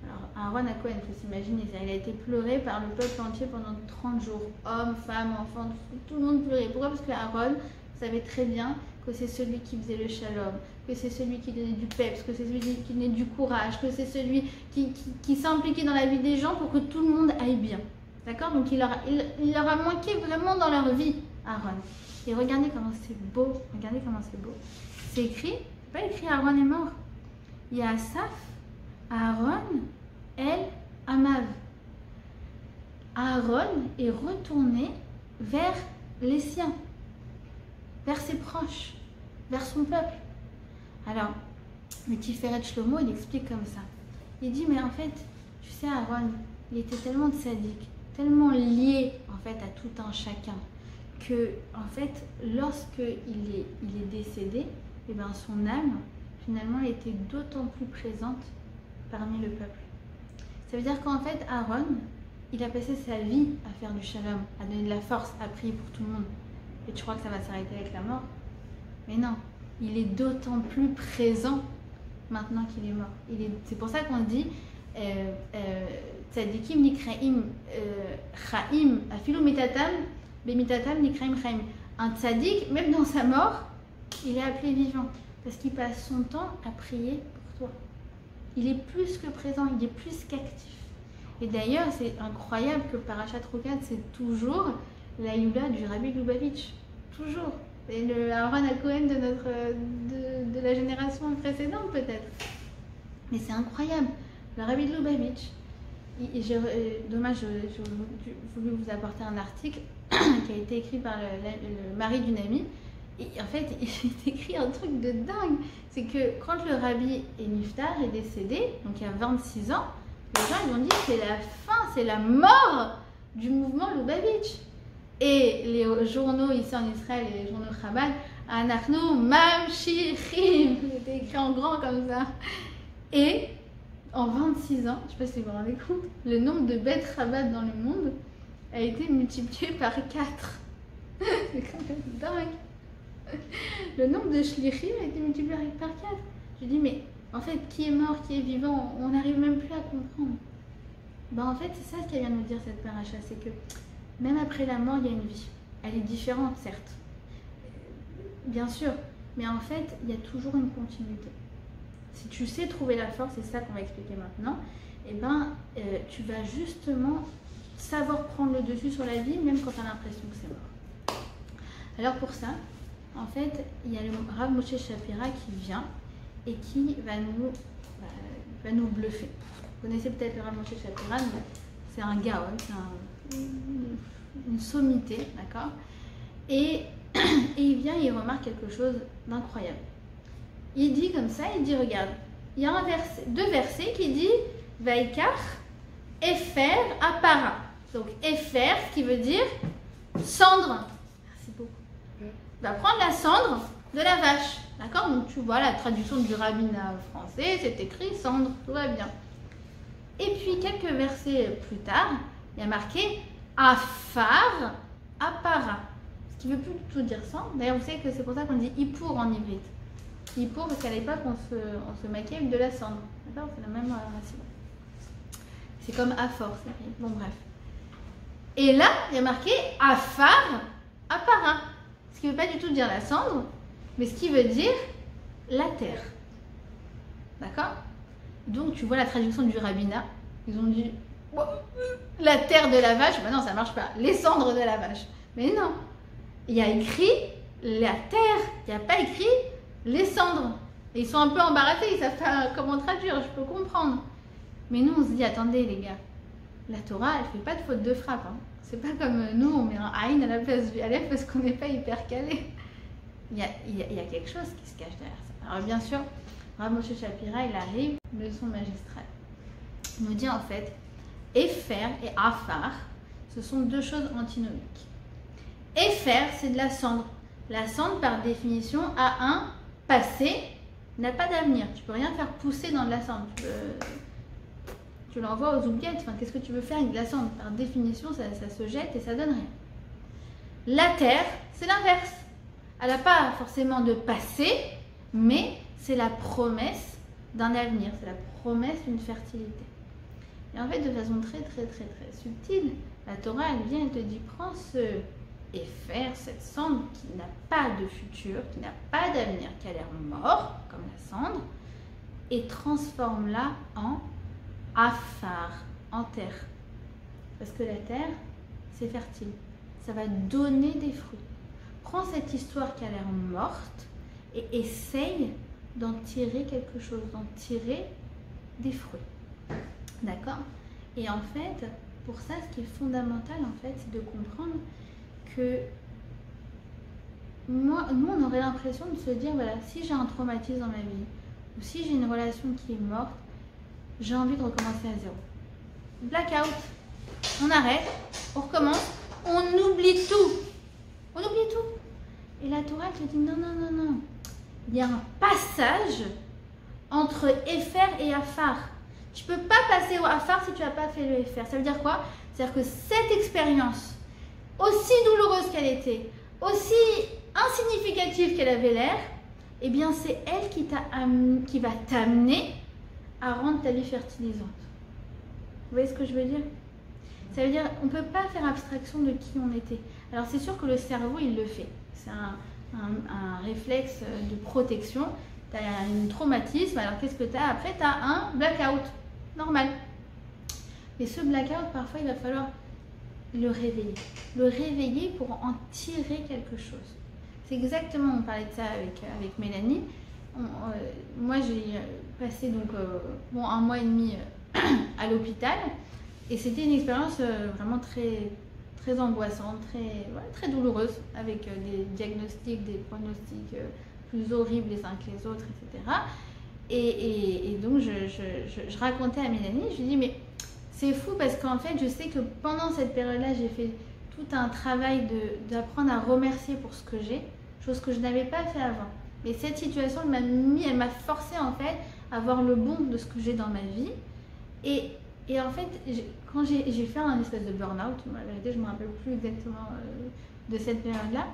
alors Aaron à Cohen, il faut s'imaginer, il a été pleuré par le peuple entier pendant 30 jours. Hommes, femmes, enfants, tout le monde pleurait. Pourquoi? Parce que Aaron savait très bien que c'est celui qui faisait le shalom, que c'est celui qui donnait du peps, que c'est celui qui donnait du courage, que c'est celui qui s'impliquait dans la vie des gens pour que tout le monde aille bien. D'accord? Donc il leur a manqué vraiment dans leur vie, Aaron. Et regardez comment c'est beau, regardez comment c'est beau. C'est écrit, c'est pas écrit Aaron est mort. Il y a Asaph, Aaron, El, Amav. Aaron est retourné vers les siens, vers ses proches, vers son peuple. Alors, le Tiferet Shlomo, il explique comme ça. Il dit, mais en fait, tu sais, Aaron, il était tellement sadique, tellement lié, en fait, à tout un chacun, que, en fait, lorsqu'il est décédé, eh ben, son âme, finalement, elle était d'autant plus présente parmi le peuple. Ça veut dire qu'en fait, Aaron, il a passé sa vie à faire du shalom, à donner de la force, à prier pour tout le monde. Et tu crois que ça va s'arrêter avec la mort? Mais non, il est d'autant plus présent maintenant qu'il est mort. C'est pour ça qu'on dit Tzadikim nikraim chaim, afilu mitatam, bemitatam nikraim chaim. Un tzadik, même dans sa mort, il est appelé vivant. Parce qu'il passe son temps à prier pour toi. Il est plus que présent, il est plus qu'actif. Et d'ailleurs, c'est incroyable que Parashat Rokat, c'est toujours la Yula du Rabbi Lubavitch. Toujours. Et le Aaron à Cohen de la génération précédente, peut-être. Mais c'est incroyable. Le Rabbi Lubavitch, dommage, j'ai voulu vous apporter un article qui a été écrit par le mari d'une amie. Et en fait, il écrit un truc de dingue. C'est que quand le rabbi est niftar, est décédé, donc il y a 26 ans, les gens ils ont dit que c'est la fin, c'est la mort du mouvement Lubavitch. Et les journaux ici en Israël, les journaux Chabad, Anachnu Mamshichim, c'était écrit en grand comme ça. Et en 26 ans, je ne sais pas si vous vous rendez compte, le nombre de bêtes Chabad dans le monde a été multiplié par 4. C'est quand même dingue. Le nombre de shlichim a été multiplié par 4. Je dis, mais en fait, qui est mort, qui est vivant, on n'arrive même plus à comprendre. Ben, en fait, c'est ça ce qu'elle vient de nous dire, cette paracha, c'est que même après la mort, il y a une vie. Elle est différente, certes. Bien sûr, mais en fait, il y a toujours une continuité. Si tu sais trouver la force, c'est ça qu'on va expliquer maintenant, et ben, tu vas justement savoir prendre le dessus sur la vie, même quand tu as l'impression que c'est mort. Alors pour ça, en fait, il y a le Rav Moshe Shapira qui vient et qui va nous bluffer. Vous connaissez peut-être le Rav Moshe Shapira, c'est un gaon, c'est une sommité, d'accord? Et il vient et il remarque quelque chose d'incroyable. Il dit comme ça, il dit, regarde, il y a deux versets qui dit Vaikach, Efer, Apara. Donc Efer, qui veut dire cendre. Merci beaucoup. Il va prendre la cendre de la vache. D'accord? Donc tu vois la traduction du rabbinat français, c'est écrit cendre, tout va bien. Et puis quelques versets plus tard, il y a marqué Afar, Apara. Ce qui ne veut plus du tout dire cendre. D'ailleurs, vous savez que c'est pour ça qu'on dit Ipur en ivrite. Hippo, parce qu'à l'époque, on se maquillait avec de la cendre. D'accord, c'est la même racine. C'est comme Afor. Bon, bref. Et là, il y a marqué Afar Apara. Ce qui ne veut pas du tout dire la cendre, mais ce qui veut dire la terre. D'accord? Donc, tu vois la traduction du rabbinat. Ils ont dit la terre de la vache. Ben non, ça ne marche pas. Les cendres de la vache. Mais non. Il y a écrit la terre. Il n'y a pas écrit les cendres. Et ils sont un peu embarrassés. Ils ne savent pas comment traduire. Je peux comprendre. Mais nous, on se dit, attendez les gars. La Torah, elle ne fait pas de faute de frappe. Hein. C'est pas comme nous, on met un Aïn à la place du Aleph parce qu'on n'est pas hyper calé. Il y a quelque chose qui se cache derrière ça. Alors bien sûr, Rav Moshe Shapira, il arrive, leçon magistrale. Il nous dit en fait, Efer et Afar, ce sont deux choses antinomiques. Efer, c'est de la cendre. La cendre, par définition, a un passé, n'a pas d'avenir. Tu peux rien faire pousser dans de la cendre. Tu l'envoies aux oubliettes. Enfin, qu'est-ce que tu veux faire avec de la cendre? Par définition, ça se jette et ça donne rien. La terre, c'est l'inverse. Elle n'a pas forcément de passé, mais c'est la promesse d'un avenir. C'est la promesse d'une fertilité. Et en fait, de façon très subtile, la Torah, elle vient et te dit, prends ce Efer, cette cendre qui n'a pas de futur, qui n'a pas d'avenir, qui a l'air mort, comme la cendre, et transforme-la en Afar, en terre. Parce que la terre, c'est fertile. Ça va donner des fruits. Prends cette histoire qui a l'air morte et essaye d'en tirer quelque chose, d'en tirer des fruits. D'accord? Et en fait, pour ça, ce qui est fondamental, en fait, c'est de comprendre que nous, on aurait l'impression de se dire, voilà, si j'ai un traumatisme dans ma vie, ou si j'ai une relation qui est morte, j'ai envie de recommencer à zéro. Blackout, on arrête, on recommence, on oublie tout. On oublie tout. Et la Torah te dit non. Il y a un passage entre Efer et Afar. Tu ne peux pas passer au Afar si tu n'as pas fait le Efer. Ça veut dire quoi? C'est-à-dire que cette expérience, aussi douloureuse qu'elle était, aussi insignificative qu'elle avait l'air, eh bien c'est elle qui va t'amener à rendre ta vie fertilisante. Vous voyez ce que je veux dire? Ça veut dire on ne peut pas faire abstraction de qui on était. Alors c'est sûr que le cerveau, il le fait. C'est un réflexe de protection. Tu as un traumatisme, alors qu'est-ce que tu as? Après, tu as un blackout. Normal. Et ce blackout, parfois, il va falloir le réveiller. Le réveiller pour en tirer quelque chose. C'est exactement, on parlait de ça avec Mélanie. Moi, j'ai passé donc, un mois et demi à l'hôpital. Et c'était une expérience vraiment très angoissante, très douloureuse, avec des diagnostics, des pronostics plus horribles les uns que les autres, etc. Et donc, je racontais à Mélanie, je lui dis, mais c'est fou parce qu'en fait, je sais que pendant cette période-là, j'ai fait tout un travail d'apprendre à remercier pour ce que j'ai, chose que je n'avais pas fait avant. Mais cette situation, elle m'a forcé en fait à voir le bon de ce que j'ai dans ma vie. Et en fait, quand j'ai fait un espèce de burn-out, la vérité, je ne me rappelle plus exactement de cette période-là.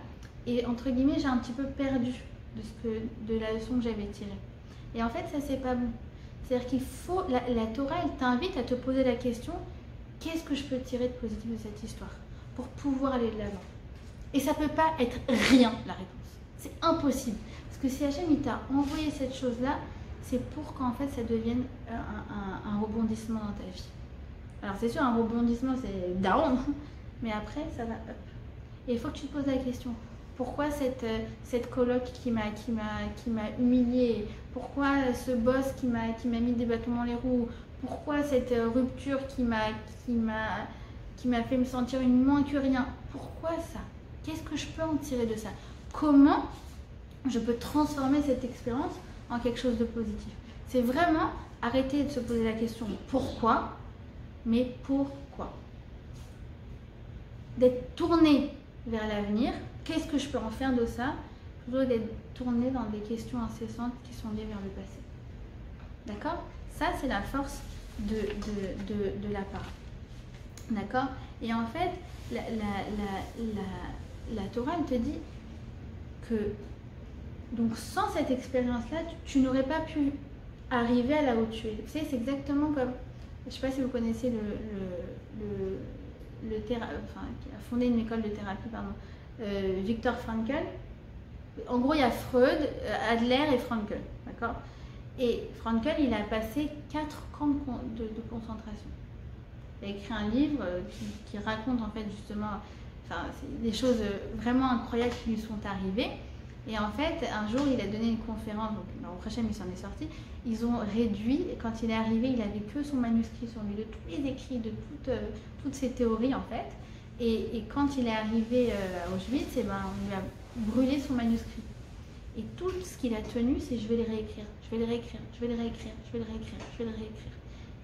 Et entre guillemets, j'ai un petit peu perdu de la leçon que j'avais tirée. Et en fait, ça, c'est pas bon. C'est-à-dire qu'il faut, la Torah, elle t'invite à te poser la question, qu'est-ce que je peux tirer de positif de cette histoire pour pouvoir aller de l'avant? Et ça ne peut pas être rien, la réponse. C'est impossible. Parce que si Hachem, il t'a envoyé cette chose-là, c'est pour qu'en fait, ça devienne un rebondissement dans ta vie. Alors, c'est sûr, un rebondissement, c'est down, mais après, ça va up. Et il faut que tu te poses la question. Pourquoi cette coloc qui m'a humiliée? Pourquoi ce boss qui m'a mis des bâtons dans les roues? Pourquoi cette rupture qui m'a fait me sentir une moins que rien? Pourquoi ça? Qu'est-ce que je peux en tirer de ça? Comment je peux transformer cette expérience en quelque chose de positif? C'est vraiment arrêter de se poser la question pourquoi, mais pourquoi? D'être tourné vers l'avenir. Qu'est-ce que je peux en faire de ça? Plutôt d'être tourné dans des questions incessantes qui sont liées vers le passé. D'accord? Ça, c'est la force de la parole. D'accord? Et en fait, la Torah, elle te dit que Donc sans cette expérience-là, tu n'aurais pas pu arriver à là où tu es. Vous savez, c'est exactement comme, je ne sais pas si vous connaissez qui a fondé une école de thérapie, pardon, Viktor Frankl. En gros, il y a Freud, Adler et Frankl, d'accord? Et Frankl, il a passé 4 camps de concentration. Il a écrit un livre qui raconte en fait justement, des choses vraiment incroyables qui lui sont arrivées. Et en fait, un jour, il a donné une conférence, donc au prochain, il s'en est sorti. Ils ont réduit, et quand il est arrivé, il n'avait que son manuscrit sur lui, de tous les écrits, de toutes ses théories en fait. Et quand il est arrivé à Auschwitz, on lui a brûlé son manuscrit. Et tout ce qu'il a tenu, c'est je vais les réécrire, je vais les réécrire, je vais les réécrire, je vais les réécrire, je vais les réécrire.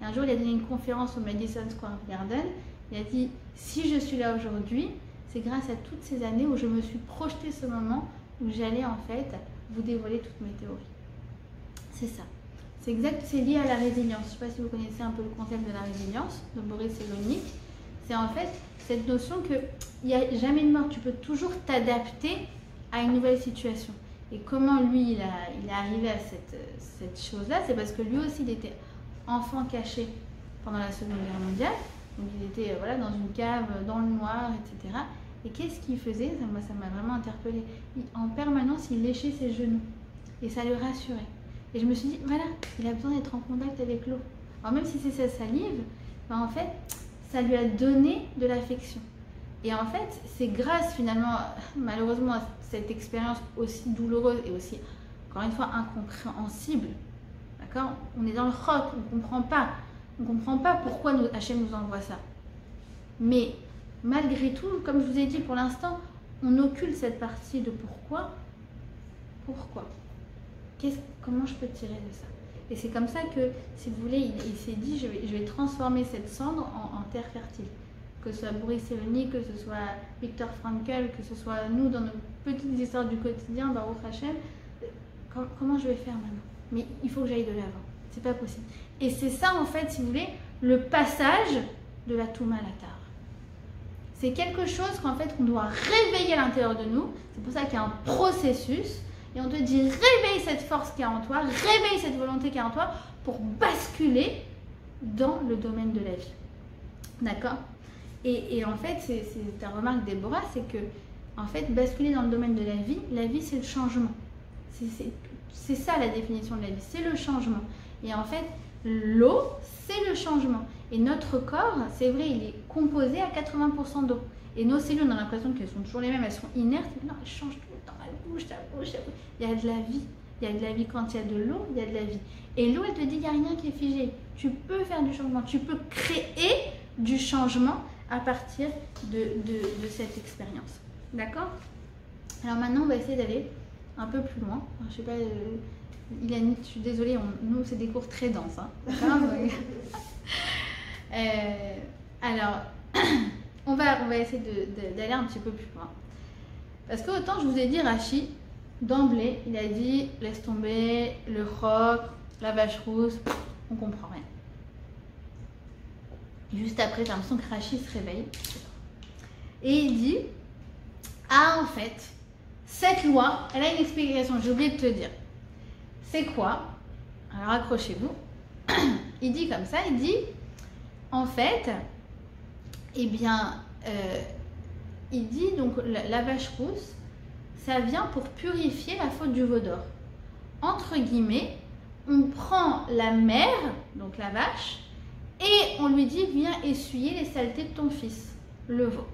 Et un jour, il a donné une conférence au Madison Square Garden. Il a dit, si je suis là aujourd'hui, c'est grâce à toutes ces années où je me suis projeté ce moment où j'allais en fait vous dévoiler toutes mes théories. C'est ça. C'est exact, c'est lié à la résilience. Je ne sais pas si vous connaissez un peu le concept de la résilience de Boris Cyrulnik. C'est en fait cette notion qu'il n'y a jamais de mort. Tu peux toujours t'adapter à une nouvelle situation. Et comment lui, il est arrivé à cette chose-là, c'est parce que lui aussi, il était enfant caché pendant la Seconde Guerre mondiale. Donc il était dans une cave, dans le noir, etc. Et qu'est-ce qu'il faisait? Ça m'a vraiment interpellée. En permanence, il léchait ses genoux. Et ça le rassurait. Et je me suis dit, voilà, il a besoin d'être en contact avec l'eau. Alors même si c'est sa salive, en fait, ça lui a donné de l'affection. Et en fait, c'est grâce finalement, malheureusement, à cette expérience aussi douloureuse et aussi, encore une fois, incompréhensible. D'accord? On est dans le roc, on ne comprend pas. On ne comprend pas pourquoi Hachem nous envoie ça. Mais malgré tout, comme je vous ai dit pour l'instant, on occulte cette partie de pourquoi. Pourquoi? Comment je peux tirer de ça? Et c'est comme ça que, si vous voulez, il s'est dit, je vais transformer cette cendre en terre fertile. Que ce soit Boris Cyrulnik, que ce soit Viktor Frankl, que ce soit nous dans nos petites histoires du quotidien, Baruch Hashem, comment je vais faire maintenant? Mais il faut que j'aille de l'avant. C'est pas possible. Et c'est ça, en fait, si vous voulez, le passage de la Touma à la Tare. C'est quelque chose qu'en fait, on doit réveiller à l'intérieur de nous. C'est pour ça qu'il y a un processus. Et on te dit, réveille cette force qui est en toi, réveille cette volonté qui est en toi pour basculer dans le domaine de la vie. D'accord? Et en fait, c'est ta remarque, Déborah, c'est que, en fait, basculer dans le domaine de la vie, c'est le changement. C'est ça la définition de la vie, c'est le changement. Et en fait, l'eau, c'est le changement. Et notre corps, c'est vrai, il est composé à 80% d'eau. Et nos cellules, on a l'impression qu'elles sont toujours les mêmes, elles sont inertes, mais non, elles changent tout le temps, elles bougent, ça bouge, ça bouge. Il y a de la vie. Il y a de la vie quand il y a de l'eau, il y a de la vie. Et l'eau, elle te dit, il n'y a rien qui est figé. Tu peux faire du changement, tu peux créer du changement à partir de cette expérience. D'accord? Alors maintenant, on va essayer d'aller un peu plus loin. Alors, je sais pas, Ilanit, je suis désolée, nous, c'est des cours très denses. Hein. D'accord? Alors, on va essayer d'aller un petit peu plus loin. Parce que autant je vous ai dit, Rachi, d'emblée, il a dit, laisse tomber, le roc, la vache rousse, on comprend rien. Et juste après, j'ai l'impression que Rachi se réveille. Et il dit, ah en fait, cette loi, elle a une explication, j'ai oublié de te dire. C'est quoi? Alors accrochez-vous. Il dit comme ça, il dit, en fait, eh bien, il dit donc la vache rousse, ça vient pour purifier la faute du veau d'or. Entre guillemets, on prend la mère, donc la vache, et on lui dit, viens essuyer les saletés de ton fils, le veau.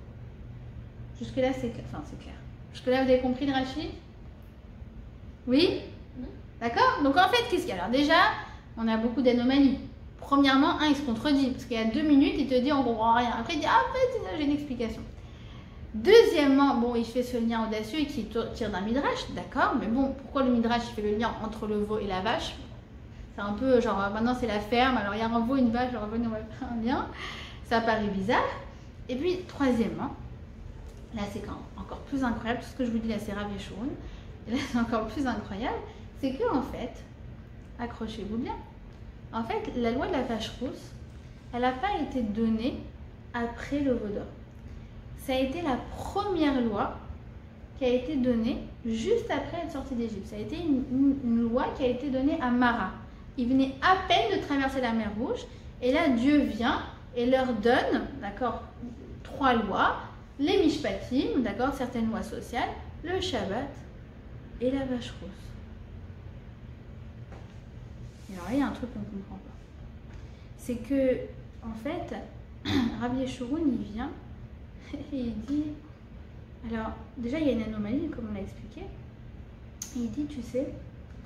Jusque-là, c'est clair. Enfin, c'est clair. Jusque-là, vous avez compris le Rachi? Oui? D'accord? Donc en fait, qu'est-ce qu'il y a? Alors déjà, on a beaucoup d'anomalies. Premièrement, il se contredit, parce qu'il y a 2 minutes, il te dit, on comprend rien. Après, il dit, ah, en fait, j'ai une explication. Deuxièmement, bon, il fait ce lien audacieux et qui tire d'un midrash, d'accord, mais bon, pourquoi le midrash il fait le lien entre le veau et la vache? C'est un peu genre, maintenant c'est la ferme, alors il y a un veau, une vache, alors venez, on va faire un lien. Ça paraît bizarre. Et puis, troisièmement, là c'est encore plus incroyable, tout ce que je vous dis là c'est Rav Yeshurun, et là c'est encore plus incroyable, c'est que en fait, accrochez-vous bien, en fait, la loi de la vache rousse, elle n'a pas été donnée après le veau d'or. Ça a été la première loi qui a été donnée juste après être sorti d'Égypte. Ça a été une loi qui a été donnée à Mara. Ils venaient à peine de traverser la mer Rouge, et là Dieu vient et leur donne, d'accord, 3 lois, les mishpatim, d'accord, certaines lois sociales, le Shabbat et la vache rousse. Et alors là, il y a un truc qu'on ne comprend pas. C'est que, en fait, Rabbi Yeshurun, il vient et il dit, alors déjà il y a une anomalie, comme on l'a expliqué, et il dit, tu sais,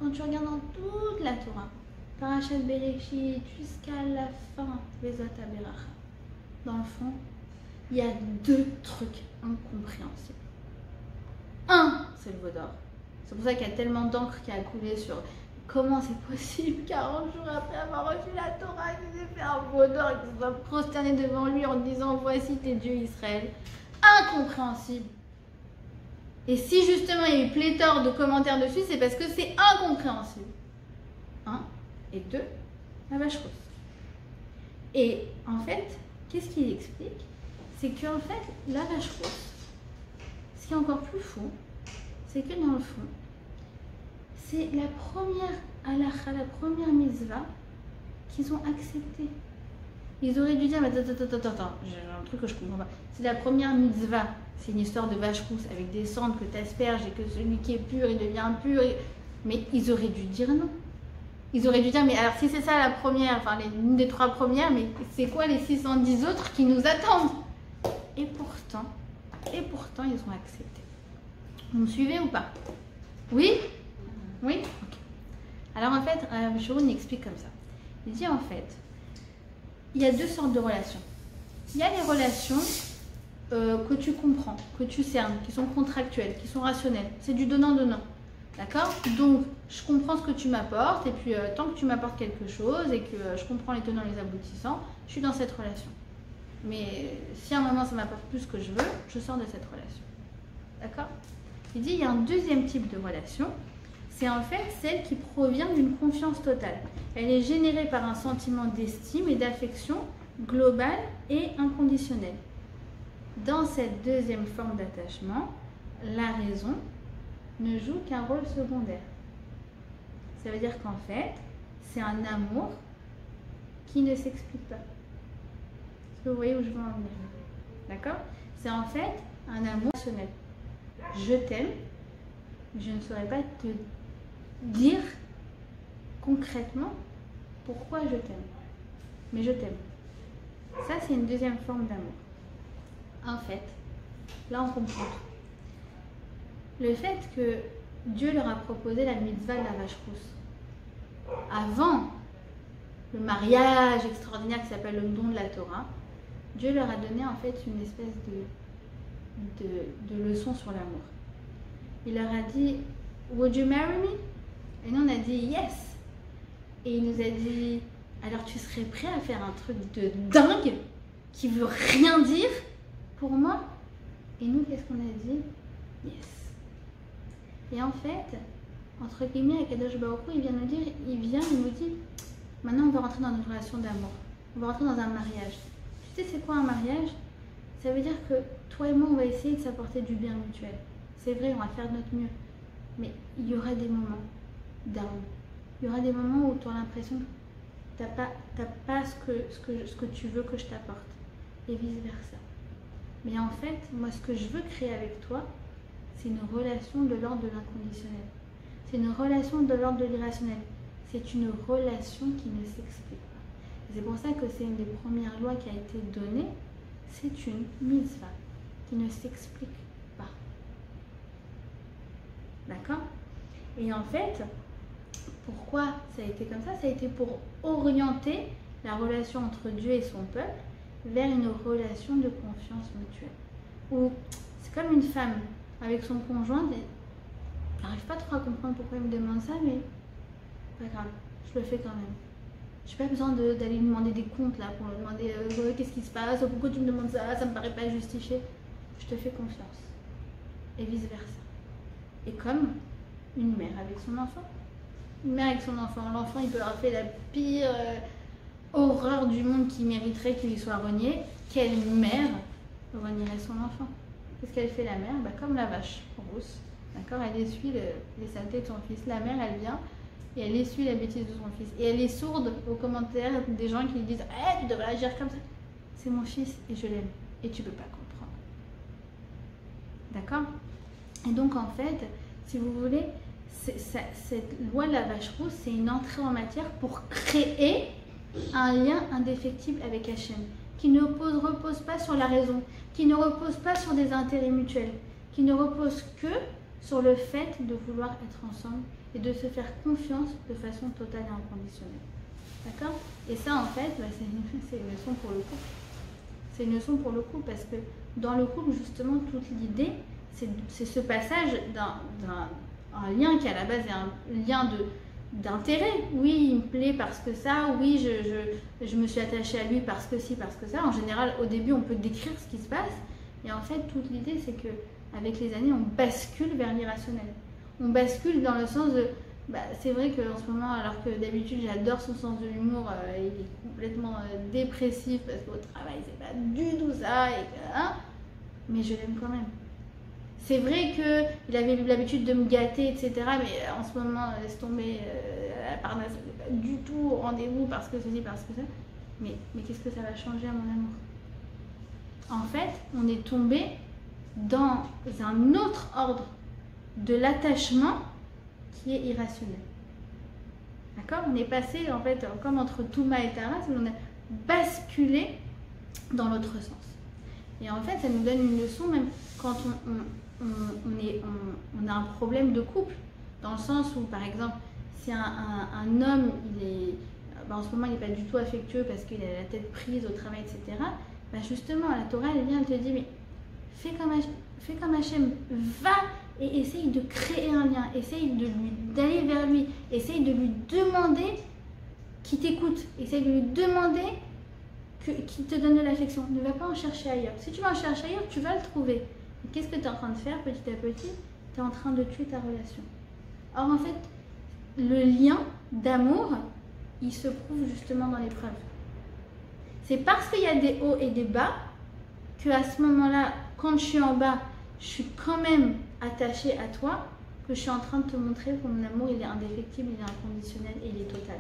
quand tu regardes dans toute la Torah, Parashat Bereshit jusqu'à la fin, Vezot HaBeracha, dans le fond, il y a 2 trucs incompréhensibles. Un, c'est le veau d'or. C'est pour ça qu'il y a tellement d'encre qui a coulé sur comment c'est possible 40 jours après avoir reçu la Torah qu'il s'est fait un veau d'or et qu'il se soit prosterné devant lui en disant voici tes dieux Israël. Incompréhensible. Et si justement il y a eu pléthore de commentaires dessus, c'est parce que c'est incompréhensible. 1 et 2, la vache rousse. Et en fait, qu'est-ce qu'il explique? C'est qu'en fait, la vache rousse, ce qui est encore plus fou, c'est que dans le fond, c'est la première halakha, la première mitzvah qu'ils ont acceptée. Ils auraient dû dire, mais attends, j'ai un truc que je comprends pas. C'est la première mitzvah, c'est une histoire de vache rousse avec des cendres que tu asperges et que celui qui est pur, il devient impur. Mais ils auraient dû dire non. Ils auraient dû dire, mais alors si c'est ça la première, enfin l'une des 3 premières, mais c'est quoi les 610 autres qui nous attendent? Et pourtant, ils ont accepté. Vous me suivez ou pas? Oui? Oui? Ok. Alors en fait, Shurun explique comme ça. Il dit en fait, il y a 2 sortes de relations. Il y a les relations que tu comprends, que tu cernes, qui sont contractuelles, qui sont rationnelles. C'est du donnant-donnant. D'accord? Donc, je comprends ce que tu m'apportes, et puis tant que tu m'apportes quelque chose et que je comprends les tenants et les aboutissants, je suis dans cette relation. Mais si à un moment ça m'apporte plus que je veux, je sors de cette relation. D'accord? Il dit il y a un deuxième type de relation, c'est en fait celle qui provient d'une confiance totale. Elle est générée par un sentiment d'estime et d'affection globale et inconditionnelle. Dans cette deuxième forme d'attachement, la raison ne joue qu'un rôle secondaire. Ça veut dire qu'en fait, c'est un amour qui ne s'explique pas. Est-ce que vous voyez où je veux en venir? D'accord? C'est en fait un amour rationnel. Je t'aime, mais je ne saurais pas te dire concrètement pourquoi je t'aime. Mais je t'aime. Ça, c'est une deuxième forme d'amour. En fait, là on comprend tout. Le fait que Dieu leur a proposé la mitzvah de la vache rousse avant le mariage extraordinaire qui s'appelle le don de la Torah, Dieu leur a donné en fait une espèce de leçon sur l'amour. Il leur a dit Would you marry me? Et nous on a dit yes. Et il nous a dit alors tu serais prêt à faire un truc de dingue qui veut rien dire pour moi? Et nous qu'est-ce qu'on a dit? Yes. Et en fait, entre guillemets, Akadosh Baruch Hu, il vient nous dit, maintenant on va rentrer dans une relation d'amour. On va rentrer dans un mariage. Tu sais c'est quoi un mariage? Ça veut dire que toi et moi, on va essayer de s'apporter du bien mutuel. C'est vrai, on va faire de notre mieux. Mais il y aura des moments down. Il y aura des moments où tu as l'impression que tu n'as pas ce que tu veux que je t'apporte. Et vice versa. Mais en fait, moi, ce que je veux créer avec toi, c'est une relation de l'ordre de l'inconditionnel. C'est une relation de l'ordre de l'irrationnel. C'est une relation qui ne s'explique pas. C'est pour ça que c'est une des premières lois qui a été donnée. C'est une mitzvah qui ne s'explique pas. D'accord? Et en fait, pourquoi ça a été comme ça? Ça a été pour orienter la relation entre Dieu et son peuple vers une relation de confiance mutuelle. Où c'est comme une femme avec son conjoint, elle n'arrive pas trop à comprendre pourquoi il me demande ça, mais pas grave, je le fais quand même. Je n'ai pas besoin d'aller lui demander des comptes là pour lui demander qu'est-ce qui se passe, pourquoi tu me demandes ça, ça me paraît pas justifié. Je te fais confiance. Et vice versa. Et comme une mère avec son enfant. Une mère avec son enfant. L'enfant il peut avoir fait la pire horreur du monde qui mériterait qu'il lui soit renié. Quelle mère renierait son enfant? qu'est-ce qu'elle fait la mère? Bah, comme la vache rousse, d'accord, elle essuie les saletés de son fils. La mère, elle vient et elle essuie la bêtise de son fils. Et elle est sourde aux commentaires des gens qui lui disent « tu devrais agir comme ça ». C'est mon fils et je l'aime. Et tu ne peux pas comprendre. D'accord? Et donc, en fait, si vous voulez, cette loi de la vache rousse, c'est une entrée en matière pour créer un lien indéfectible avec Hachem, qui ne repose pas sur la raison, qui ne repose pas sur des intérêts mutuels, qui ne repose que sur le fait de vouloir être ensemble et de se faire confiance de façon totale et inconditionnelle. D'accord? Et ça, en fait, bah, c'est une leçon pour le couple. C'est une leçon pour le couple parce que dans le couple, justement, toute l'idée, c'est ce passage d'un lien qui à la base est un lien d'intérêt. Oui, il me plaît parce que ça, oui, je me suis attachée à lui parce que si, parce que ça. En général, au début, on peut décrire ce qui se passe. Et en fait, toute l'idée, c'est que avec les années, on bascule vers l'irrationnel. On bascule dans le sens de... Bah, c'est vrai qu'en ce moment, alors que d'habitude, j'adore son sens de l'humour, il est complètement dépressif parce qu'au travail, c'est pas du tout ça. Mais je l'aime quand même. C'est vrai qu'il avait l'habitude de me gâter, etc. Mais en ce moment, laisse tomber la Parnasse, c'est pas du tout au rendez-vous parce que ceci, parce que ça. Mais qu'est-ce que ça va changer à mon amour? En fait, on est tombé dans un autre ordre de l'attachement qui est irrationnel. D'accord? On est passé, en fait, comme entre Touma et Taras, on a basculé dans l'autre sens. Et en fait, ça nous donne une leçon, même quand on a un problème de couple, dans le sens où, par exemple, si un homme, en ce moment, il n'est pas du tout affectueux parce qu'il a la tête prise au travail, etc., bah justement, la Torah, elle vient te dire, mais fais comme Hachem, va et essaye de créer un lien, essaye d'aller vers lui, essaye de lui demander qu'il t'écoute, essaye de lui demander qu'il te donne de l'affection. Ne va pas en chercher ailleurs. Si tu vas en chercher ailleurs, tu vas le trouver. Qu'est-ce que tu es en train de faire petit à petit? Tu es en train de tuer ta relation. Or, en fait, le lien d'amour, il se prouve justement dans l'épreuve. C'est parce qu'il y a des hauts et des bas qu'à ce moment-là, quand je suis en bas, je suis quand même attachée à toi, que je suis en train de te montrer que mon amour, il est indéfectible, il est inconditionnel et il est total.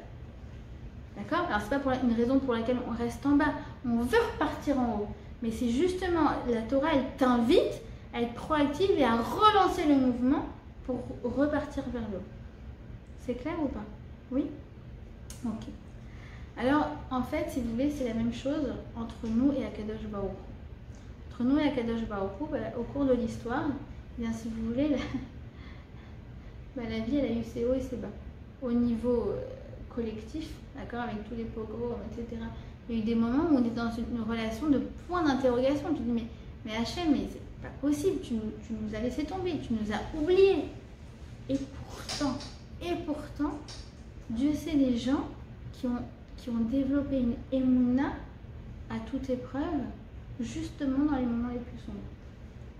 D'accord? Alors, c'est pas une raison pour laquelle on reste en bas. On veut repartir en haut. Mais c'est justement, la Torah, elle t'invite à être proactive et à relancer le mouvement pour repartir vers le haut. C'est clair ou pas? Oui? Ok. Alors, en fait, si vous voulez, c'est la même chose entre nous et Akadosh Baruch Hu. Entre nous et Akadosh Baruch Hu, au cours de l'histoire, eh bien, si vous voulez, la vie, elle a eu ses hauts et ses bas. Au niveau collectif, d'accord, avec tous les pogroms, etc. Il y a eu des moments où on est dans une relation de point d'interrogation. Tu te dis, mais Hachem, mais c'est pas possible, tu nous as laissé tomber, tu nous as oubliés. Et pourtant, Dieu sait les gens qui ont développé une émouna à toute épreuve, justement dans les moments les plus sombres.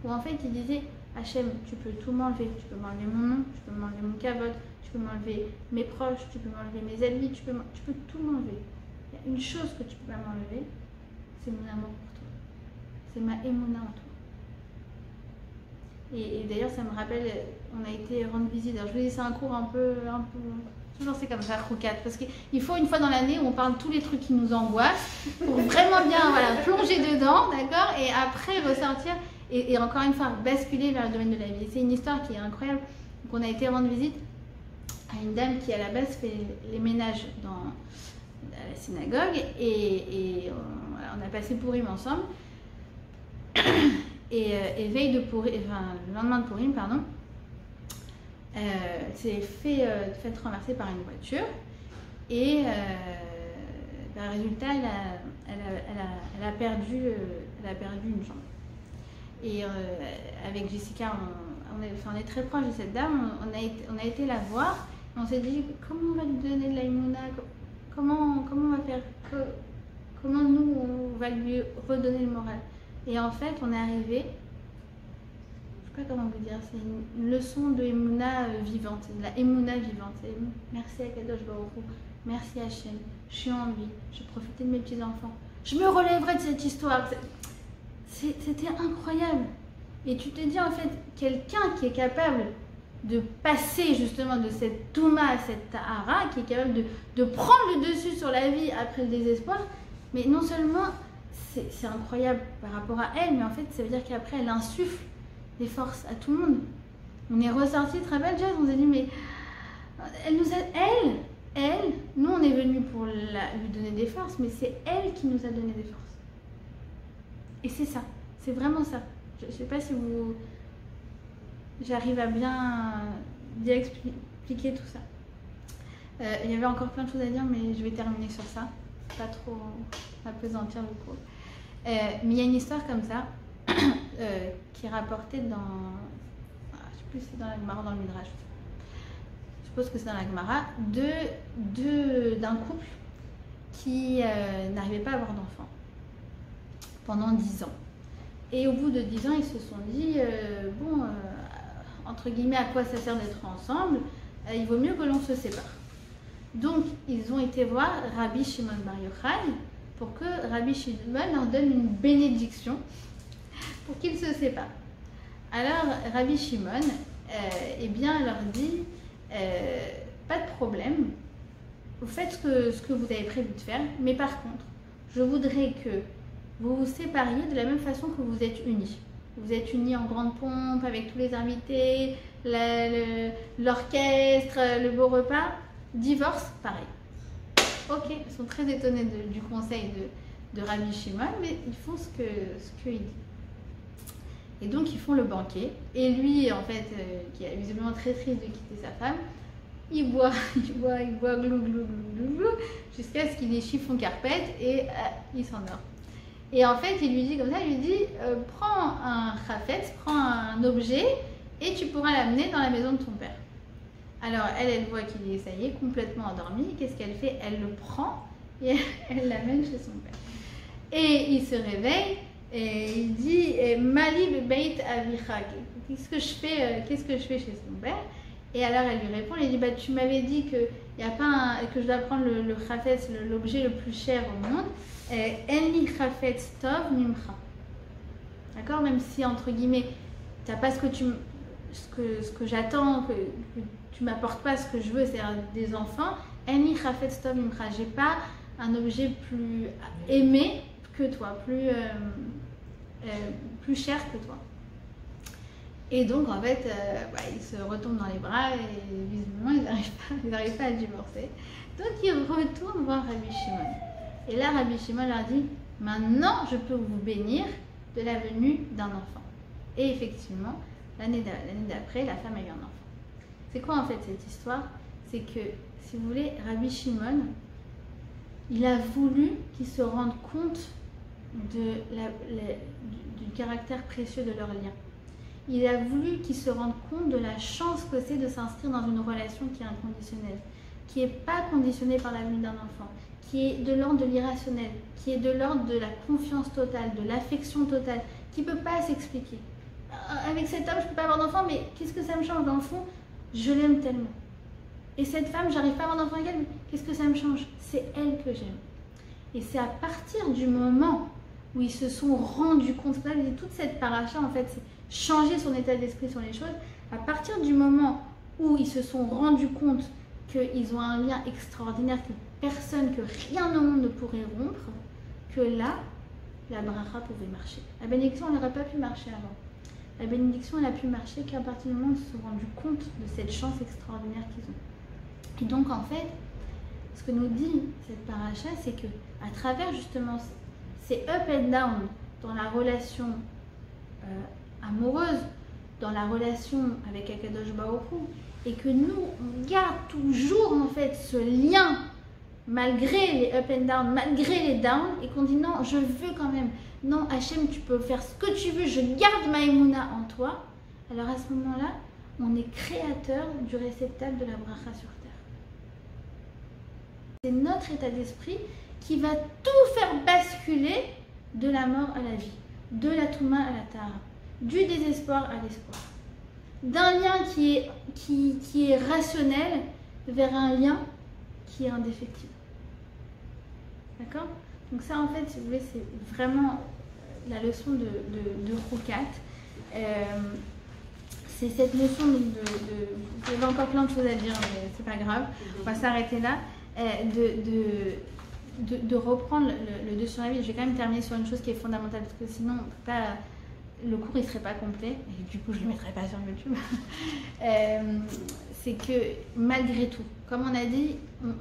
Où en fait, il disait, Hachem, tu peux tout m'enlever, tu peux m'enlever mon nom, tu peux m'enlever mon kavod, tu peux m'enlever mes proches, tu peux m'enlever mes amis, tu peux tout m'enlever. Il y a une chose que tu peux pas m'enlever, c'est mon amour pour toi. C'est ma émouna en toi. Et d'ailleurs, ça me rappelle, on a été rendre visite. Alors, je vous dis, c'est un cours un peu toujours c'est comme ça, roucade, parce qu'il faut une fois dans l'année où on parle de tous les trucs qui nous angoissent pour vraiment bien plonger dedans, d'accord, et après ressortir et encore une fois basculer vers le domaine de la vie. C'est une histoire qui est incroyable. Donc, on a été rendre visite à une dame qui à la base fait les ménages dans la synagogue et on a passé Pourim ensemble. Et veille de Pourim, le lendemain de Pourim, pardon, s'est fait renverser par une voiture et résultat, elle a perdu une jambe. Et avec Jessica, on est très proche de cette dame, on a été la voir, et on s'est dit comment on va lui donner de la imuna, comment on va faire, comment nous on va lui redonner le moral. Et en fait, on est arrivé, je ne sais pas comment vous dire, c'est une leçon de Emouna vivante, de la Emouna vivante. Merci à Kadosh Baruch Hu, merci Hachem, je suis en vie, je profitais de mes petits-enfants. Je me relèverai de cette histoire. C'était incroyable. Et tu te dis en fait, quelqu'un qui est capable de passer justement de cette Touma à cette Tahara, qui est capable de prendre le dessus sur la vie après le désespoir, mais non seulement c'est incroyable par rapport à elle, mais en fait ça veut dire qu'après elle insuffle des forces à tout le monde. On est ressorti, tu te rappelles, Jazz, on s'est dit, mais elle nous a, nous on est venu pour lui donner des forces, mais c'est elle qui nous a donné des forces. Et c'est ça, c'est vraiment ça. Je sais pas si j'arrive à bien expliquer tout ça. Il y avait encore plein de choses à dire, mais je vais terminer sur ça, pas trop appesantir le cours. Mais il y a une histoire comme ça qui est rapportée dans, je sais plus si c'est dans la Gemara ou dans le Midrash. Je suppose que c'est dans la Gemara, d'un couple qui n'arrivait pas à avoir d'enfants pendant 10 ans. Et au bout de 10 ans, ils se sont dit, entre guillemets, à quoi ça sert d'être ensemble, il vaut mieux que l'on se sépare. Donc, ils ont été voir Rabbi Shimon Bar Yochai pour que Rabbi Shimon leur donne une bénédiction pour qu'ils se séparent. Alors, Rabbi Shimon, eh bien, leur dit, pas de problème, vous faites ce que vous avez prévu de faire, mais par contre, je voudrais que vous vous sépariez de la même façon que vous êtes unis. Vous êtes unis en grande pompe avec tous les invités, l'orchestre, le beau repas. Divorce, pareil. Ok, ils sont très étonnés du conseil de Rabbi Shimon, mais ils font ce qu'il dit. Et donc ils font le banquet. Et lui, en fait, qui est visiblement très triste de quitter sa femme, il boit, glou, glou, glou, glou, glou, jusqu'à ce qu'il ait chiffon carpette et il s'endort. Et en fait, il lui dit comme ça, il lui dit, prends un chafetz, prends un objet et tu pourras l'amener dans la maison de ton père. Alors, elle voit qu'il est, ça y est, complètement endormi. Qu'est-ce qu'elle fait? Elle le prend et elle l'amène chez son père. Et il se réveille et il dit, Mali bebeit avicha, qu'est-ce que je fais chez son père? Et alors, elle lui répond, elle dit, bah, tu m'avais dit que je dois prendre le chafetz, l'objet le plus cher au monde. Enli chafetz tov mimcha. D'accord? Même si, entre guillemets, tu n'as pas ce que j'attends, que tu m'apportes pas ce que je veux, c'est-à-dire des enfants. Enli chafetz tov mimcha. J'ai pas un objet plus aimé que toi, plus cher que toi. Et donc, en fait, ils se retombent dans les bras et visiblement, ils n'arrivent pas à divorcer. Donc, ils retournent voir Rabbi Shimon. Et là, Rabbi Shimon leur dit, maintenant, je peux vous bénir de la venue d'un enfant. Et effectivement, l'année d'après, la femme a eu un enfant. C'est quoi, en fait, cette histoire? C'est que, si vous voulez, Rabbi Shimon, il a voulu qu'ils se rendent compte du caractère précieux de leur lien. Il a voulu qu'ils se rendent compte de la chance que c'est de s'inscrire dans une relation qui est inconditionnelle, qui n'est pas conditionnée par la venue d'un enfant, qui est de l'ordre de l'irrationnel, qui est de l'ordre de la confiance totale, de l'affection totale, qui ne peut pas s'expliquer. Avec cet homme, je ne peux pas avoir d'enfant, mais qu'est-ce que ça me change? Dans le fond, je l'aime tellement. Et cette femme, j'arrive pas à avoir d'enfant avec elle, mais qu'est-ce que ça me change? C'est elle que j'aime. Et c'est à partir du moment où ils se sont rendus compte, toute cette paracha, en fait, c'est changer son état d'esprit sur les choses, à partir du moment où ils se sont rendus compte qu'ils ont un lien extraordinaire que personne, que rien au monde ne pourrait rompre, que là, la bracha pouvait marcher. La bénédiction, elle n'aurait pas pu marcher avant. La bénédiction, elle a pu marcher qu'à partir du moment où ils se sont rendus compte de cette chance extraordinaire qu'ils ont. Et donc, en fait, ce que nous dit cette paracha, c'est que à travers justement ces up and down dans la relation amoureuse, dans la relation avec Akadosh Baruch Hu, et que nous, on garde toujours en fait ce lien malgré les up and down, malgré les downs, et qu'on dit non, je veux quand même, non Hachem, tu peux faire ce que tu veux, je garde ma émouna en toi. Alors à ce moment-là, on est créateur du réceptacle de la bracha sur terre. C'est notre état d'esprit qui va tout faire basculer de la mort à la vie, de la touma à la tara, du désespoir à l'espoir, d'un lien qui est rationnel vers un lien qui est indéfectible. D'accord? Donc ça, en fait, si vous voulez, c'est vraiment la leçon de Roukat. c'est cette notion j'avais encore plein de choses à dire, mais c'est pas grave, on va s'arrêter là, de reprendre le dessus sur la vie. Je vais quand même terminer sur une chose qui est fondamentale, parce que sinon le cours il serait pas complet, et du coup je le mettrai pas sur YouTube. C'est que malgré tout, comme on a dit,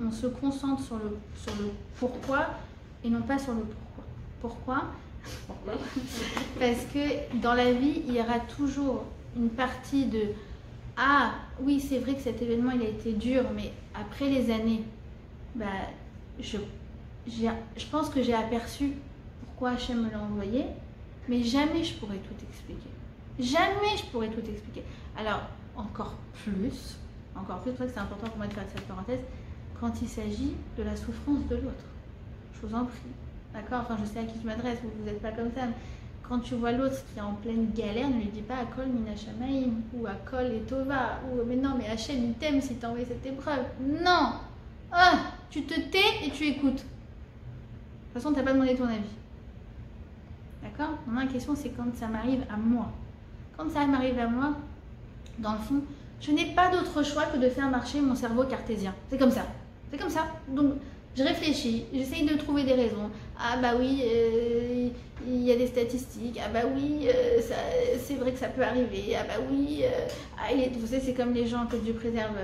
on se concentre sur le pourquoi et non pas sur le pourquoi. Pourquoi? Parce que dans la vie, il y aura toujours une partie de « Ah, oui, c'est vrai que cet événement, il a été dur, mais après les années, bah, je pense que j'ai aperçu pourquoi Hachem me l'a envoyé, mais jamais je pourrais tout expliquer. Jamais je pourrais tout expliquer. » Alors, encore plus, c'est pour ça que c'est important pour moi de faire cette parenthèse, quand il s'agit de la souffrance de l'autre. Je vous en prie. D'accord? Enfin, je sais à qui je m'adresse, vous n'êtes pas comme ça. Mais quand tu vois l'autre qui est en pleine galère, ne lui dis pas Akol Mina Shamaim ou Akol et Tova ou mais non, mais Hachem il t'aime si t'as envoyé cette épreuve. Non! Ah! Tu te tais et tu écoutes. De toute façon, t'as pas demandé ton avis. D'accord? Maintenant, la question c'est quand ça m'arrive à moi. Quand ça m'arrive à moi, dans le fond, je n'ai pas d'autre choix que de faire marcher mon cerveau cartésien. C'est comme ça. C'est comme ça. Donc, je réfléchis, j'essaye de trouver des raisons. Ah bah oui, il y a des statistiques. Ah bah oui, c'est vrai que ça peut arriver. Ah bah oui, vous savez, c'est comme les gens que Dieu préserve.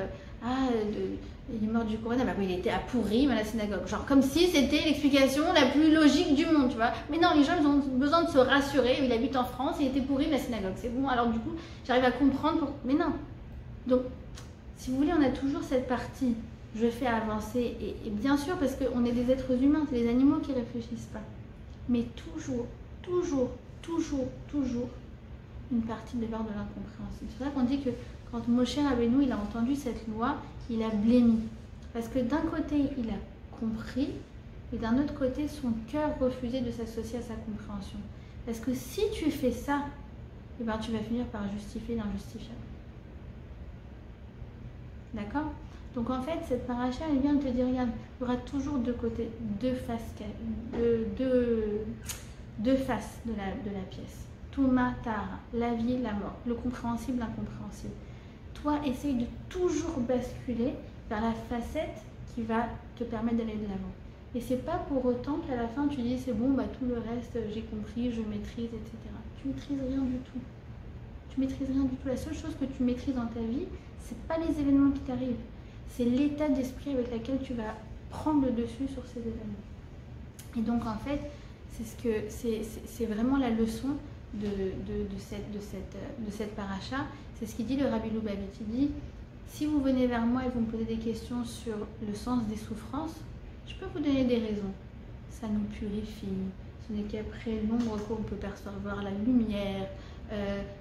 Il est mort du corona. Bah oui, il était à Pourim à la synagogue. Genre comme si c'était l'explication la plus logique du monde, tu vois. Mais non, les gens ils ont besoin de se rassurer. Il habite en France, il était Pourim à la synagogue. C'est bon, alors du coup, j'arrive à comprendre. Mais non. Donc, si vous voulez, on a toujours cette partie. Je fais avancer, et bien sûr parce qu'on est des êtres humains, c'est les animaux qui ne réfléchissent pas. Mais toujours une partie de l'ordre de l'incompréhensible. C'est pour ça qu'on dit que quand Moshe Rabbeinu il a entendu cette loi, il a blémi. Parce que d'un côté, il a compris, et d'un autre côté, son cœur refusait de s'associer à sa compréhension. Parce que si tu fais ça, eh ben, tu vas finir par justifier l'injustifiable. D'accord? Donc en fait, cette paracha, elle vient de te dire, regarde, il y aura toujours deux côtés, deux faces de la pièce. Touma, Tara, la vie, la mort, le compréhensible, l'incompréhensible. Toi, essaye de toujours basculer vers la facette qui va te permettre d'aller de l'avant. Et c'est pas pour autant qu'à la fin, tu dis, c'est bon, bah, tout le reste, j'ai compris, je maîtrise, etc. Tu maîtrises rien du tout. Tu maîtrises rien du tout. La seule chose que tu maîtrises dans ta vie, c'est pas les événements qui t'arrivent. C'est l'état d'esprit avec lequel tu vas prendre le dessus sur ces événements. Et donc en fait, c'est vraiment la leçon de cette paracha. C'est ce qu'il dit le Rabbi Lubavitch. Il dit, si vous venez vers moi et vous me posez des questions sur le sens des souffrances, je peux vous donner des raisons. Ça nous purifie. Ce n'est qu'après l'ombre qu'on peut percevoir la lumière.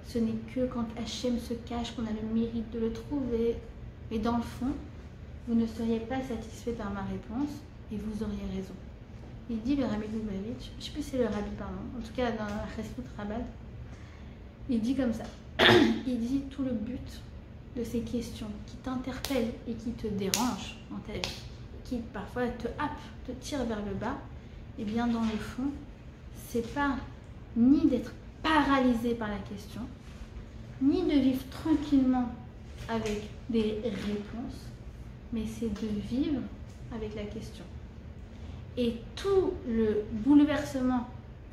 Ce n'est que quand Hachem se cache qu'on a le mérite de le trouver. Mais dans le fond, vous ne seriez pas satisfait par ma réponse et vous auriez raison. Il dit le Rabbi Lubavitch, je ne sais plus si c'est le Rabbi, pardon, en tout cas dans la Chesed Rabbah, il dit comme ça, il dit tout le but de ces questions qui t'interpellent et qui te dérangent dans ta vie, qui parfois te happent, te tirent vers le bas, et bien dans le fond, c'est pas ni d'être paralysé par la question, ni de vivre tranquillement avec des réponses, mais c'est de vivre avec la question. Et tout le bouleversement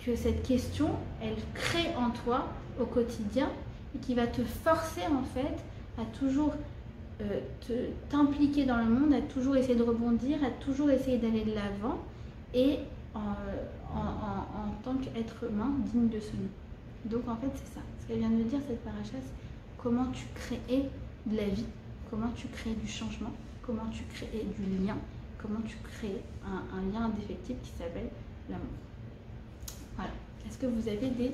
que cette question, elle crée en toi au quotidien et qui va te forcer en fait à toujours t'impliquer dans le monde, à toujours essayer de rebondir, à toujours essayer d'aller de l'avant et en tant qu'être humain digne de ce nom. Donc en fait c'est ça. Ce qu'elle vient de dire cette paracha, c'est comment tu crées de la vie, comment tu crées du changement, comment tu crées du lien, comment tu crées un lien indéfectible qui s'appelle l'amour. Voilà. Est-ce que vous avez des